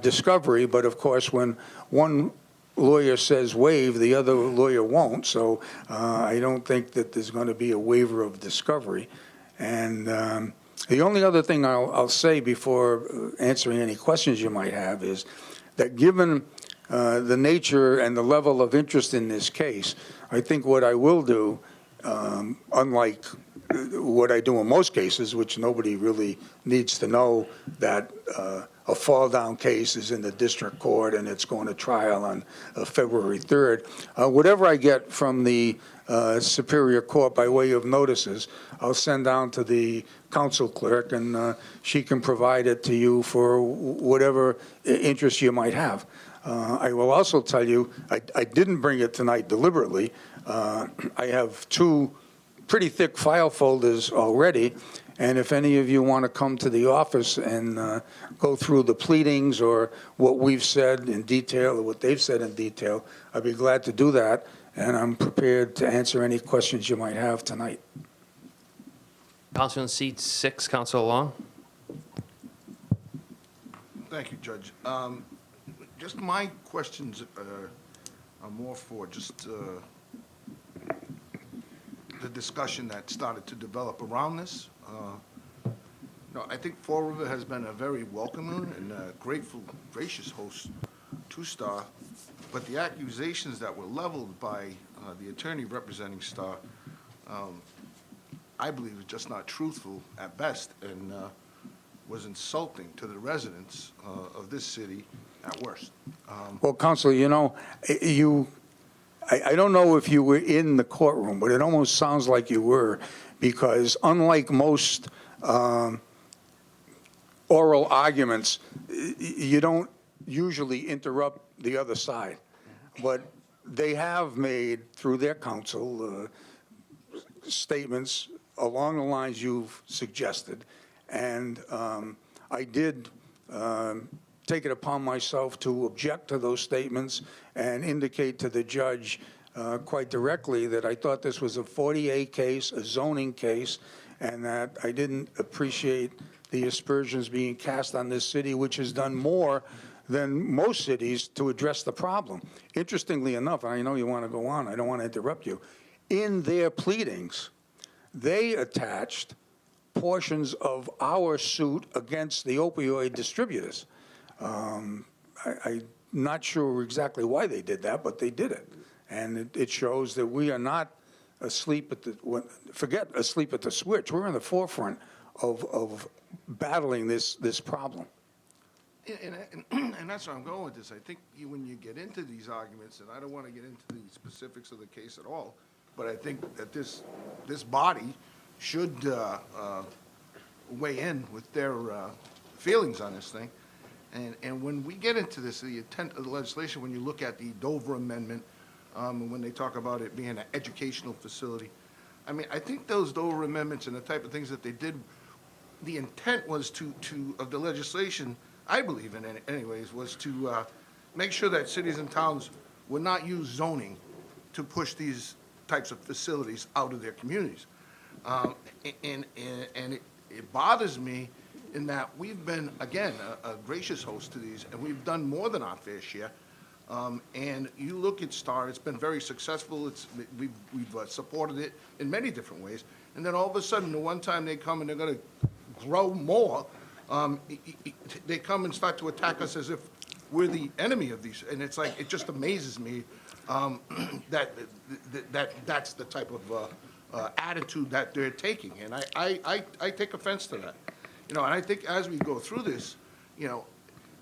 discovery, but of course, when one lawyer says waive, the other lawyer won't. So I don't think that there's going to be a waiver of discovery. And the only other thing I'll say before answering any questions you might have is that given the nature and the level of interest in this case, I think what I will do, unlike what I do in most cases, which nobody really needs to know that a fall-down case is in the district court and it's going to trial on February 3rd. Whatever I get from the Superior Court by way of notices, I'll send down to the council clerk, and she can provide it to you for whatever interest you might have. I will also tell you, I didn't bring it tonight deliberately. I have 2 pretty thick file folders already, and if any of you want to come to the office and go through the pleadings or what we've said in detail or what they've said in detail, I'd be glad to do that, and I'm prepared to answer any questions you might have tonight. Council in seat 6, Councilor Long. Thank you, Judge. Just my questions are more for just the discussion that started to develop around this. I think Fall River has been a very welcoming and grateful, gracious host to Star, but the accusations that were leveled by the attorney representing Star, I believe, was just not truthful at best, and was insulting to the residents of this city at worst. Well, Counselor, I don't know if you were in the courtroom, but it almost sounds like you were, because unlike most oral arguments, you don't usually interrupt the other side. But they have made, through their counsel, statements along the lines you've suggested. And I did take it upon myself to object to those statements and indicate to the judge quite directly that I thought this was a 40A case, a zoning case, and that I didn't appreciate the aspersions being cast on this city, which has done more than most cities to address the problem. Interestingly enough, and I know you want to go on, I don't want to interrupt you, in their pleadings, they attached portions of our suit against the opioid distributors. I'm not sure exactly why they did that, but they did it. And it shows that we are not asleep at forget asleep at the switch. We're in the forefront of battling this problem. And that's where I'm going with this. I think when you get into these arguments, and I don't want to get into the specifics of the case at all, but I think that this body should weigh in with their feelings on this thing. And when we get into this, the intent of the legislation, when you look at the Dover Amendment, when they talk about it being an educational facility, I mean, I think those Dover Amendments and the type of things that they did, the intent was of the legislation, I believe in anyways, was to make sure that cities and towns would not use zoning to push these types of facilities out of their communities. And it bothers me in that we've been, again, a gracious host to these, and we've done more than our fair share. And you look at STAR, it's been very successful. We've supported it in many different ways. And then all of a sudden, the one time they come and they're going to grow more, they come and start to attack us as if we're the enemy of these. And it's like, it just amazes me that's the type of attitude that they're taking. And I take offense to that. And I think as we go through this,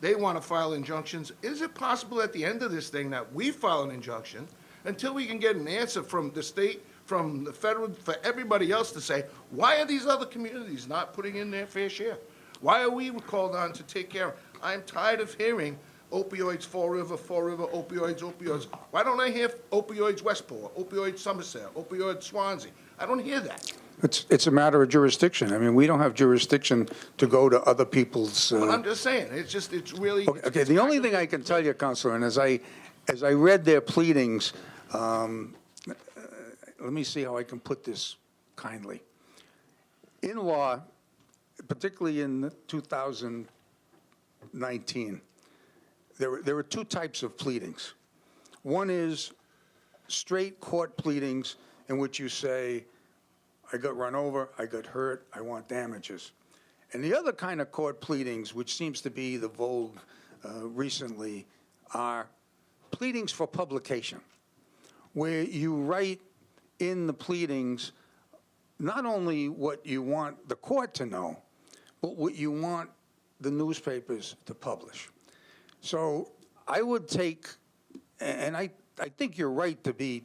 they want to file injunctions. Is it possible at the end of this thing that we file an injunction until we can get an answer from the state, from the federal, for everybody else to say, why are these other communities not putting in their fair share? Why are we called on to take care of? I'm tired of hearing opioids, Fall River, opioids. Why don't I hear opioids Westport, opioids Somerset, opioids Swansea? I don't hear that. It's a matter of jurisdiction. I mean, we don't have jurisdiction to go to other people's. Well, I'm just saying, it's really. Okay, the only thing I can tell you, Counselor, and as I read their pleadings, let me see how I can put this kindly. In law, particularly in 2019, there were two types of pleadings. One is straight court pleadings in which you say, I got run over, I got hurt, I want damages. And the other kind of court pleadings, which seems to be the vogue recently, are pleadings for publication, where you write in the pleadings not only what you want the court to know, but what you want the newspapers to publish. So I would take, and I think you're right to be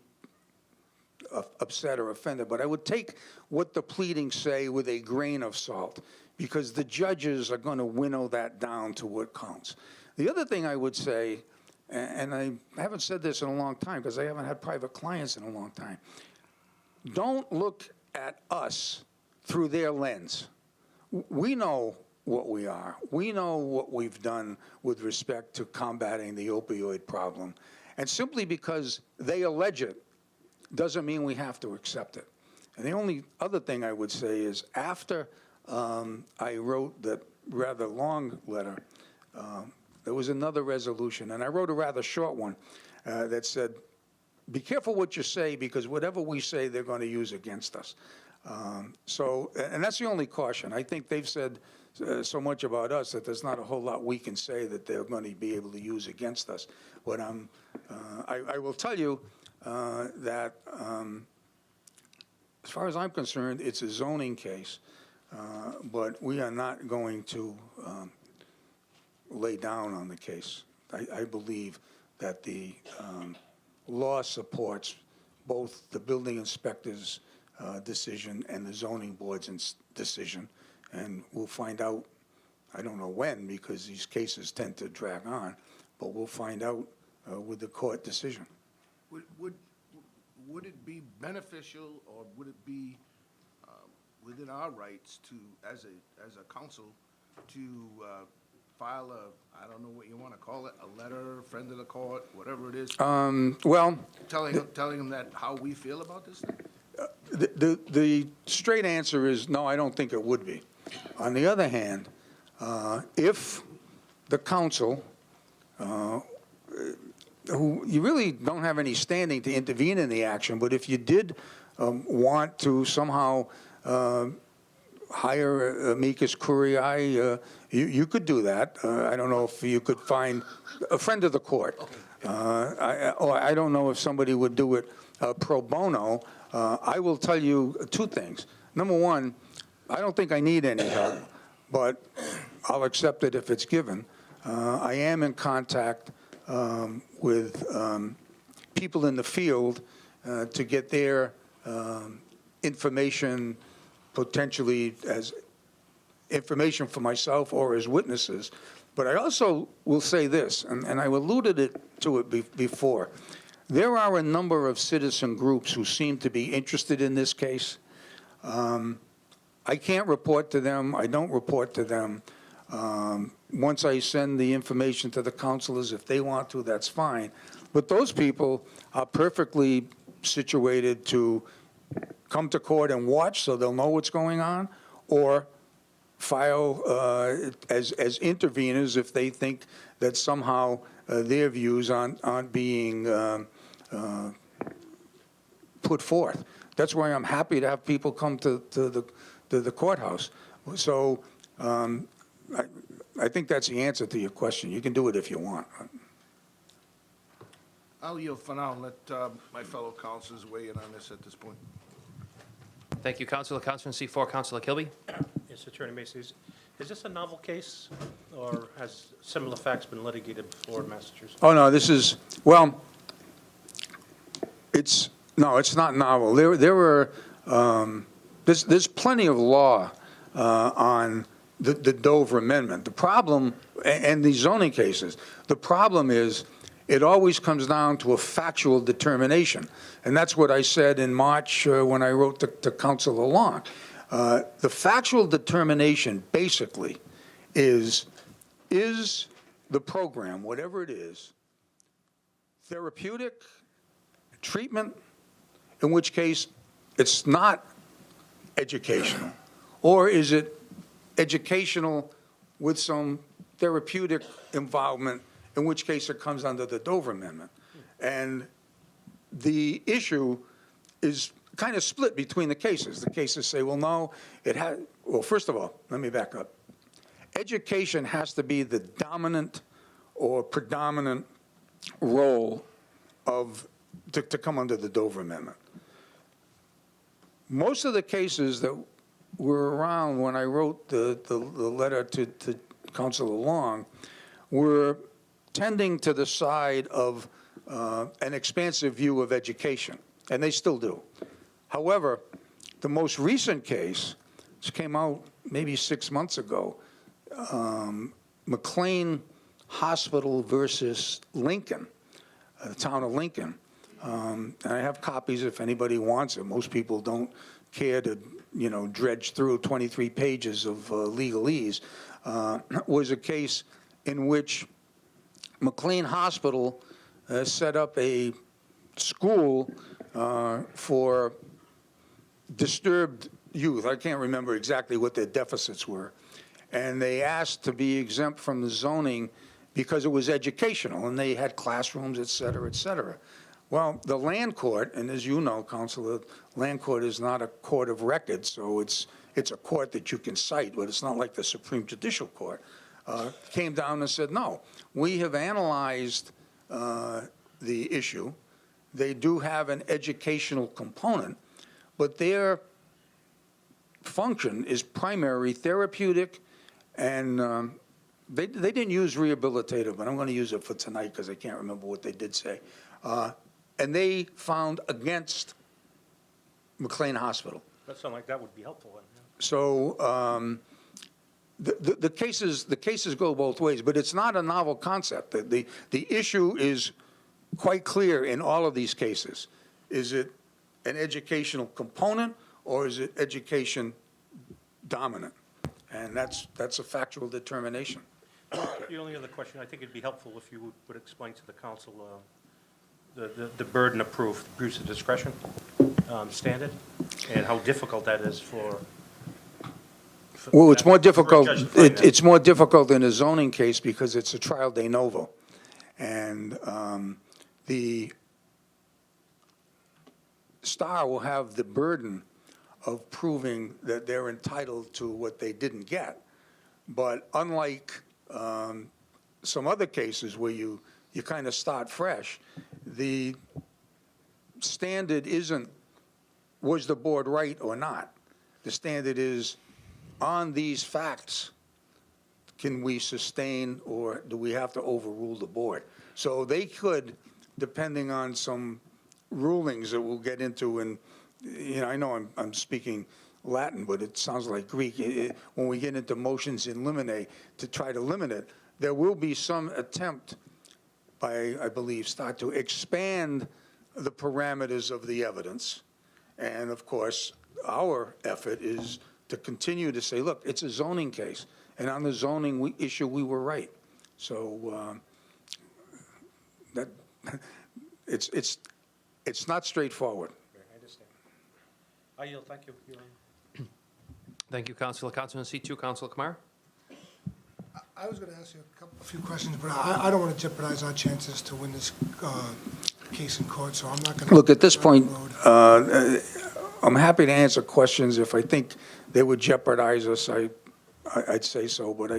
upset or offended, but I would take what the pleadings say with a grain of salt, because the judges are going to winnow that down to what counts. The other thing I would say, and I haven't said this in a long time because I haven't had private clients in a long time, don't look at us through their lens. We know what we are. We know what we've done with respect to combating the opioid problem. And simply because they allege it doesn't mean we have to accept it. And the only other thing I would say is after I wrote that rather long letter, there was another resolution, and I wrote a rather short one that said, be careful what you say, because whatever we say, they're going to use against us. And that's the only caution. I think they've said so much about us that there's not a whole lot we can say that they're going to be able to use against us. But I will tell you that as far as I'm concerned, it's a zoning case, but we are not going to lay down on the case. I believe that the law supports both the building inspector's decision and the zoning board's decision, and we'll find out, I don't know when, because these cases tend to drag on, but we'll find out with the court decision. Would it be beneficial, or would it be within our rights to, as a council, to file I don't know what you want to call it, a letter, friend of the court, whatever it is? Well, telling them that how we feel about this thing? The straight answer is no, I don't think it would be. On the other hand, if the council, who you really don't have any standing to intervene in the action, but if you did want to somehow hire amicus curiae, you could do that. I don't know if you could find a friend of the court. I don't know if somebody would do it pro bono. I will tell you two things. Number one, I don't think I need any help, but I'll accept it if it's given. I am in contact with people in the field to get their information, potentially as information for myself or as witnesses. But I also will say this, and I alluded to it before. There are a number of citizen groups who seem to be interested in this case. I can't report to them. I don't report to them. Once I send the information to the councilors, if they want to, that's fine. But those people are perfectly situated to come to court and watch so they'll know what's going on, or file as interveners if they think that somehow their views aren't being put forth. That's why I'm happy to have people come to the courthouse. So I think that's the answer to your question. You can do it if you want. I'll yield for now and let my fellow councilors weigh in on this at this point. Thank you, Councilor. Councilor in seat 4, Councilor Kilby. Yes, Attorney Macy, is this a novel case, or has similar facts been litigated before in Massachusetts? Oh, no, this is, well, it's not novel. There were, there's plenty of law on the Dover Amendment. The problem, and these zoning cases, the problem is it always comes down to a factual determination. And that's what I said in March when I wrote to Councilor Long. The factual determination basically is the program, whatever it is, therapeutic, treatment, in which case it's not educational? Or is it educational with some therapeutic involvement, in which case it comes under the Dover Amendment? And the issue is kind of split between the cases. The cases say, well, no, well, first of all, let me back up. Education has to be the dominant or predominant role to come under the Dover Amendment. Most of the cases that were around when I wrote the letter to Councilor Long were tending to the side of an expansive view of education, and they still do. However, the most recent case, which came out maybe 6 months ago, McLean Hospital versus Lincoln, the town of Lincoln. And I have copies if anybody wants it. Most people don't care to, dredge through 23 pages of legalese. Was a case in which McLean Hospital set up a school for disturbed youth. I can't remember exactly what their deficits were. And they asked to be exempt from the zoning because it was educational, and they had classrooms, et cetera, et cetera. Well, the land court, and as you know, Counselor, land court is not a court of record, so it's a court that you can cite, but it's not like the Supreme Judicial Court, came down and said, no, we have analyzed the issue. They do have an educational component, but their function is primary therapeutic, and they didn't use rehabilitative, but I'm going to use it for tonight because I can't remember what they did say. And they found against McLean Hospital. That sounds like that would be helpful. Yeah. So the cases go both ways, but it's not a novel concept. The issue is quite clear in all of these cases. Is it an educational component, or is it education dominant? And that's a factual determination. The only other question, I think it'd be helpful if you would explain to the council the burden of proof, the abuse of discretion standard, and how difficult that is for well, it's more difficult. for a judge to find that. It's more difficult in a zoning case because it's a trial de novo, and the Star will have the burden of proving that they're entitled to what they didn't get. But unlike some other cases where you kind of start fresh, the standard isn't, was the board right or not? The standard is, on these facts, can we sustain or do we have to overrule the board? So they could, depending on some rulings that we'll get into, and I know I'm speaking Latin, but it sounds like Greek. When we get into motions in limine to try to limit it, there will be some attempt by, I believe, start to expand the parameters of the evidence. And of course, our effort is to continue to say, look, it's a zoning case. And on the zoning issue, we were right. So that it's not straightforward. I understand. I yield. Thank you. Thank you, Councilor. Councilman C2, Councilor Kamara. I was going to ask you a few questions, but I don't want to jeopardize our chances to win this case in court, so I'm not going to... Look, at this point, I'm happy to answer questions. If I think they would jeopardize us, I'd say so. But,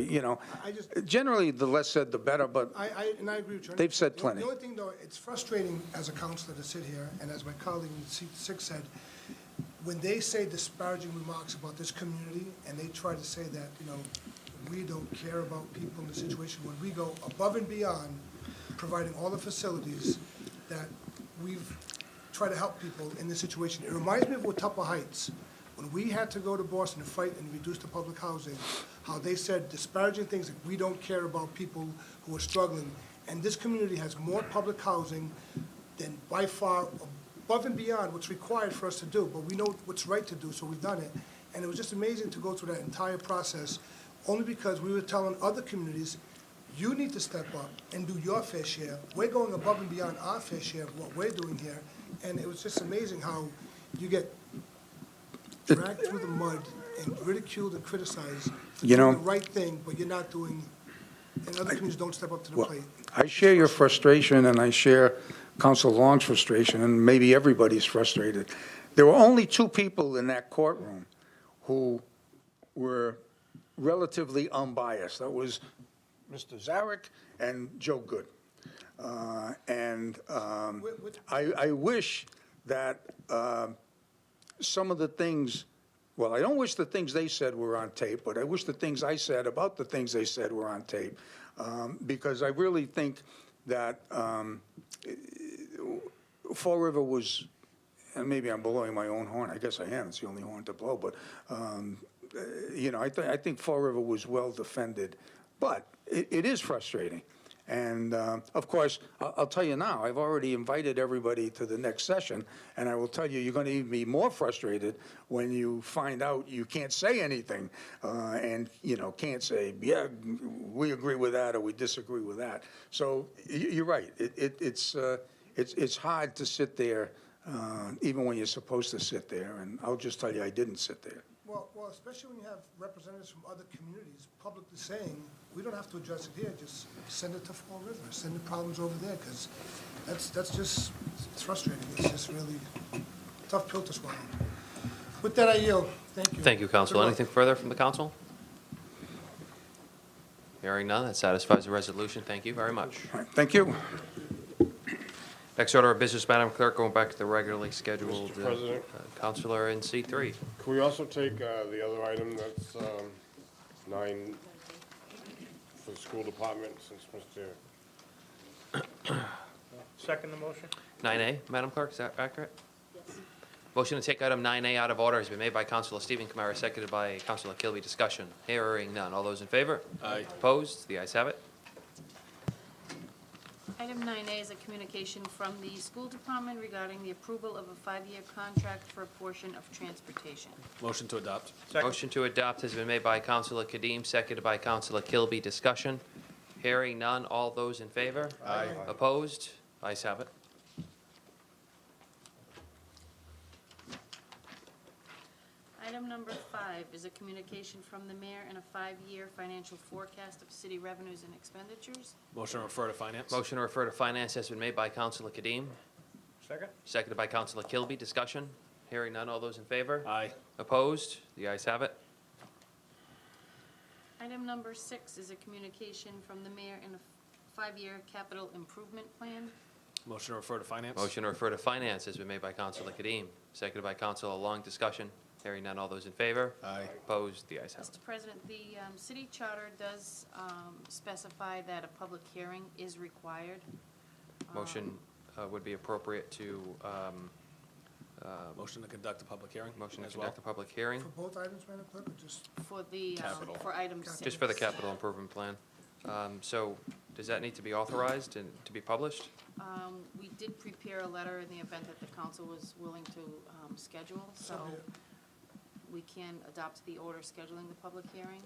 generally, the less said, the better, but and I agree with you. They've said plenty. The only thing, though, it's frustrating as a counselor to sit here, and as my colleague in seat 6 said, when they say disparaging remarks about this community, and they try to say that, we don't care about people in the situation, when we go above and beyond providing all the facilities that we've tried to help people in this situation. It reminds me of Watuppa Heights, when we had to go to Boston to fight and reduce the public housing, how they said disparaging things like we don't care about people who are struggling, And this community has more public housing than by far above and beyond what's required for us to do. But we know what's right to do, so we've done it. And it was just amazing to go through that entire process, only because we were telling other communities, you need to step up and do your fair share. We're going above and beyond our fair share of what we're doing here. And it was just amazing how you get dragged through the mud and ridiculed and criticized for You doing know- the right thing, but you're not doing, and other communities don't step up to the Well, plate. I share your frustration, and I share Council Long's frustration, and maybe everybody's frustrated. There were only two people in that courtroom who were relatively unbiased. That was Mr. Zarek and Joe Good. I wish that some of the things, well, I don't wish the things they said were on tape, but I wish the things I said about the things they said were on tape, because I really think that Fall River was, and maybe I'm blowing my own horn, I guess I am, it's the only horn to blow, but, I think Fall River was well defended, but it is frustrating. And, of course, I'll tell you now, I've already invited everybody to the next session, and I will tell you, you're going to even be more frustrated when you find out you can't say anything, and, can't say, yeah, we agree with that, or we disagree with that. So you're right. It's hard to sit there, even when you're supposed to sit there, and I'll just tell you, I didn't sit there. Well, especially when you have representatives from other communities publicly saying, we don't have to address it here, just send it to Fall River, send the problems over there, because that's just, it's frustrating. It's just really tough pill to swallow. With that, I yield. Thank you. Thank you, Council. Good luck. Anything further from the council? Hearing none, that satisfies the resolution. Thank you very much. All right, thank you. Next order of business, Madam Clerk, going back to the regularly scheduled Mr. President. Councilor in C3. Can we also take the other item that's 9 for the school department, since Mr. Second the motion? 9A, Madam Clerk, is that accurate? Yes. Motion to take item 9A out of order has been made by Councilor Stephen Kamara, seconded by Councilor Kilby. Discussion. Hearing none. All those in favor? Aye. Opposed? The ayes have it. Item 9A is a communication from the school department regarding the approval of a 5-year contract for a portion of transportation. Motion to adopt. Motion to adopt has been made by Councilor Kadim, seconded by Councilor Kilby. Discussion. Hearing none. All those in favor? Aye. Opposed? Ayes have it. Item number 5 is a communication from the mayor and a 5-year financial forecast of city revenues and expenditures. Motion to refer to finance. Motion to refer to finance has been made by Councilor Kadim, Second? seconded by Councilor Kilby. Discussion. Hearing none. All those in favor? Aye. Opposed? The ayes have it. Item number 6 is a communication from the mayor and a 5-year capital improvement plan. Motion to refer to finance. Motion to refer to finance has been made by Councilor Kadim, seconded by Councilor Long. Discussion. Hearing none. All those in favor? Aye. Opposed? The ayes have it. Mr. President, the city charter does specify that a public hearing is required. Motion would be appropriate to, Motion to conduct a public hearing. motion to as well. conduct a public hearing, For both items, Madam Clerk, or just? For the, Capital. for item 6. just for the capital improvement plan. So does that need to be authorized and to be published? We did prepare a letter in the event that the council was willing to schedule, so we can adopt the order scheduling the public hearing.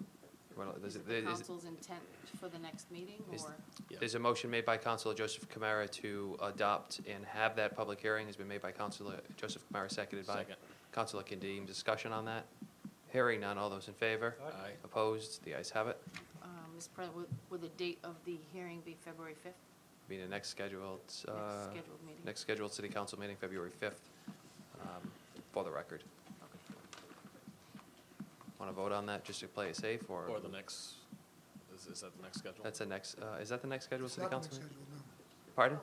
Well, Is it the council's intent for the next meeting, Is- or? There's a motion made by Councilor Joseph Kamara to adopt and have that public hearing. Has been made by Councilor Joseph Kamara, seconded by Second. Councilor Kadim. Discussion on that? Hearing none. All those in favor? Aye. Opposed? The ayes have it. Mr. President, would the date of the hearing be February 5th? Be the next scheduled, scheduled meeting. next scheduled city council meeting, February 5th, for the record. Want to vote on that just to play it safe, or? Or the next, is that the next schedule? That's the next, is that the next scheduled It's city not the council next meeting? schedule, no. Pardon?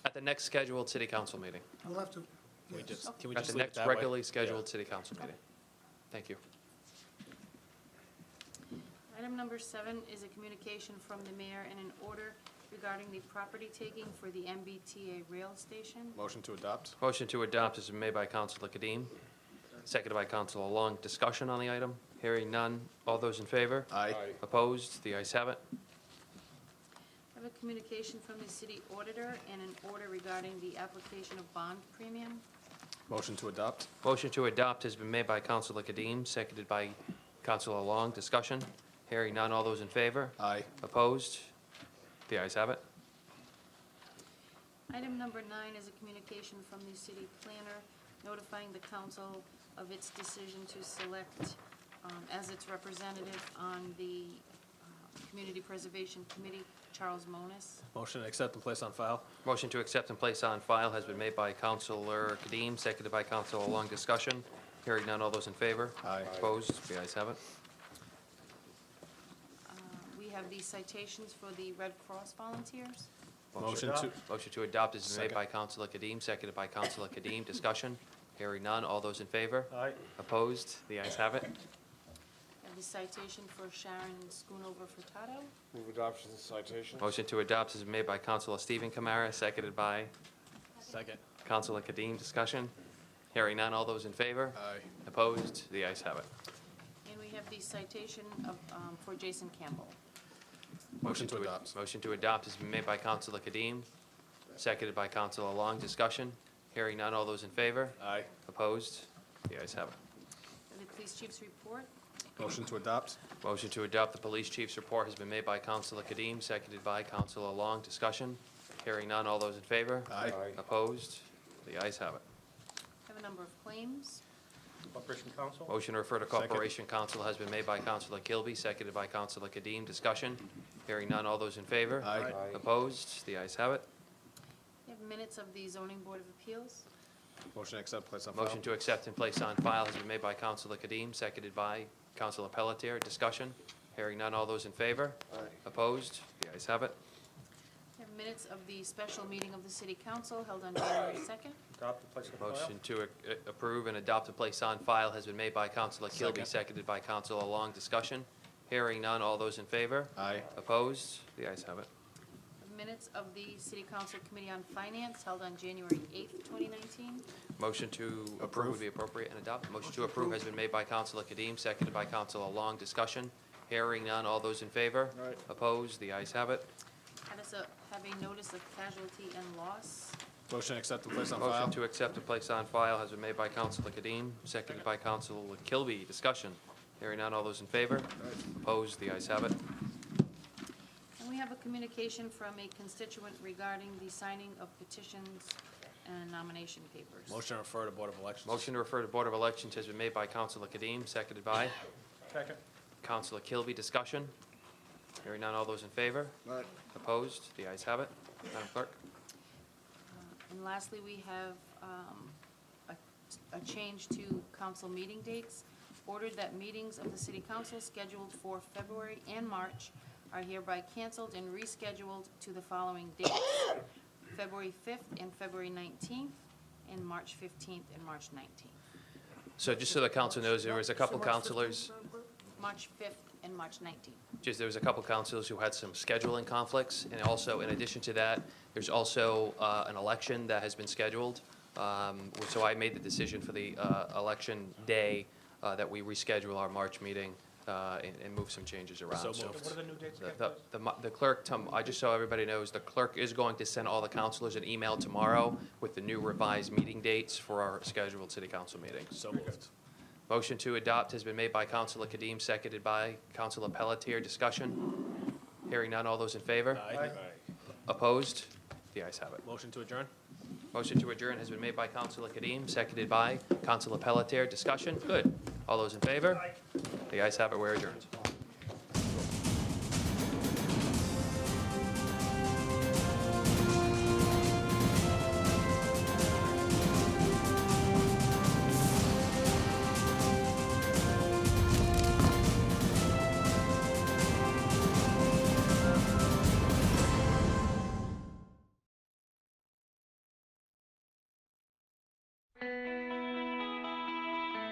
At the next scheduled city council meeting. We'll have to, Can we yes. just, can we At just the leave it next that way? regularly scheduled Yeah. city council meeting. Thank you. Item number 7 is a communication from the mayor and an order regarding the property taking for the MBTA rail station. Motion to adopt. Motion to adopt has been made by Councilor Kadim, seconded by Councilor Long. Discussion on the item? Hearing none. All those in favor? Aye. Opposed? The ayes have it. communication from the city auditor and an order regarding the application of bond premium. Motion to adopt? Motion to adopt has been made by Counsel Kadim, seconded by Counsel Long. Discussion? Hearing none. All those in favor? Aye. Opposed? The ayes have it. Item number 9 is a communication from the city planner notifying the council of its decision to select as its representative on the Community Preservation Committee, Charles Monas. Motion to accept and place on file? Motion to accept and place on file has been made by Counsellor Kadim, seconded by Counsellor Long. Discussion? Hearing none. All those in favor? Aye. Opposed? The ayes have it. We have the citations for the Red Cross volunteers. Motion to adopt has been made Second. by Counsellor Kadim, seconded by Counsellor Kadim. Discussion? Hearing none. All those in favor? Aye. Opposed? The ayes have it. We have the citation for Sharon Schoonover Furtado. Move adoption of the citation. Motion to adopt has been made by Counsellor Stephen Kamara, seconded by Second. Counsellor Kadim. Discussion? Hearing none. All those in favor? Aye. Opposed? The ayes have it. And we have the citation of, for Jason Campbell. Motion to adopt. Motion to adopt has been made by Counsellor Kadim, seconded by Counsellor Long. Discussion? Hearing none. All those in favor? Aye. Opposed? The ayes have it. And the police chief's report. Motion to adopt? Motion to adopt the police chief's report has been made by Counsellor Kadim, seconded by Counsellor Long. Discussion? Hearing none. All those in favor? Aye. Opposed? The ayes have it. Have a number of claims. Corporation Counsel? Motion to refer to Second. Corporation Council has been made by Counsellor Kilby, seconded by Counsellor Kadim. Discussion? Hearing none. All those in favor? Aye. Opposed? The ayes have it. We have minutes of the zoning board of appeals. Motion to accept, place on file? Motion to accept and place on file has been made by Counsellor Kadim, seconded by Counsellor Pelletier. Discussion? Hearing none. All those in favor? Aye. Opposed? The ayes have it. We have minutes of the special meeting of the city council held on January 2nd. Adopt and place on file. Motion to approve and adopt and place on file has been made by Counsellor Kilby, Second. seconded by Counsellor Long. Discussion? Hearing none. All those in favor? Aye. Opposed? The ayes have it. Minutes of the city council committee on finance held on January 8th, 2019. Motion to approve would be appropriate and adopt. Motion to approve has been made by Counsellor Kadim, seconded by Counsellor Long. Discussion? Hearing none. All those in favor? Aye. Opposed? The ayes have it. Have a notice of casualty and loss. Motion to accept and place on file? Motion to accept and place on file has been made by Counsellor Kadim, seconded by Counsellor Kilby. Discussion? Hearing none. All those in favor? Opposed? The ayes have it. And we have a communication from a constituent regarding the signing of petitions and nomination papers. Motion to refer to Board of Elections? Motion to refer to Board of Elections has been made by Counsellor Kadim, seconded by Second. Counsellor Kilby. Discussion? Hearing none. All those in favor? Aye. Opposed? The ayes have it. Madam Clerk? And lastly, we have a change to council meeting dates. Ordered that meetings of the city council scheduled for February and March are hereby canceled and rescheduled to the following dates: February 5th and February 19th, and March 15th and March 19th. So just so the council knows, there was a couple councilors, March 5th and March 19th. there was a couple councilors who had some scheduling conflicts, and also, in addition to that, there's also an election that has been scheduled. So I made the decision for the election day that we reschedule our March meeting and move some changes around. So moved. What are the new dates again? The clerk, just so everybody knows, the clerk is going to send all the councilors an email tomorrow with the new revised meeting dates for our scheduled city council meetings. So moved. Motion to adopt has been made by Counsellor Kadim, seconded by Counsellor Pelletier. Discussion? Hearing none. All those in favor? Aye. Opposed? The ayes have it. Motion to adjourn? Motion to adjourn has been made by Counsellor Kadim, seconded by Counsellor Pelletier. Discussion? Good. All those in favor? The ayes have it. We're adjourned.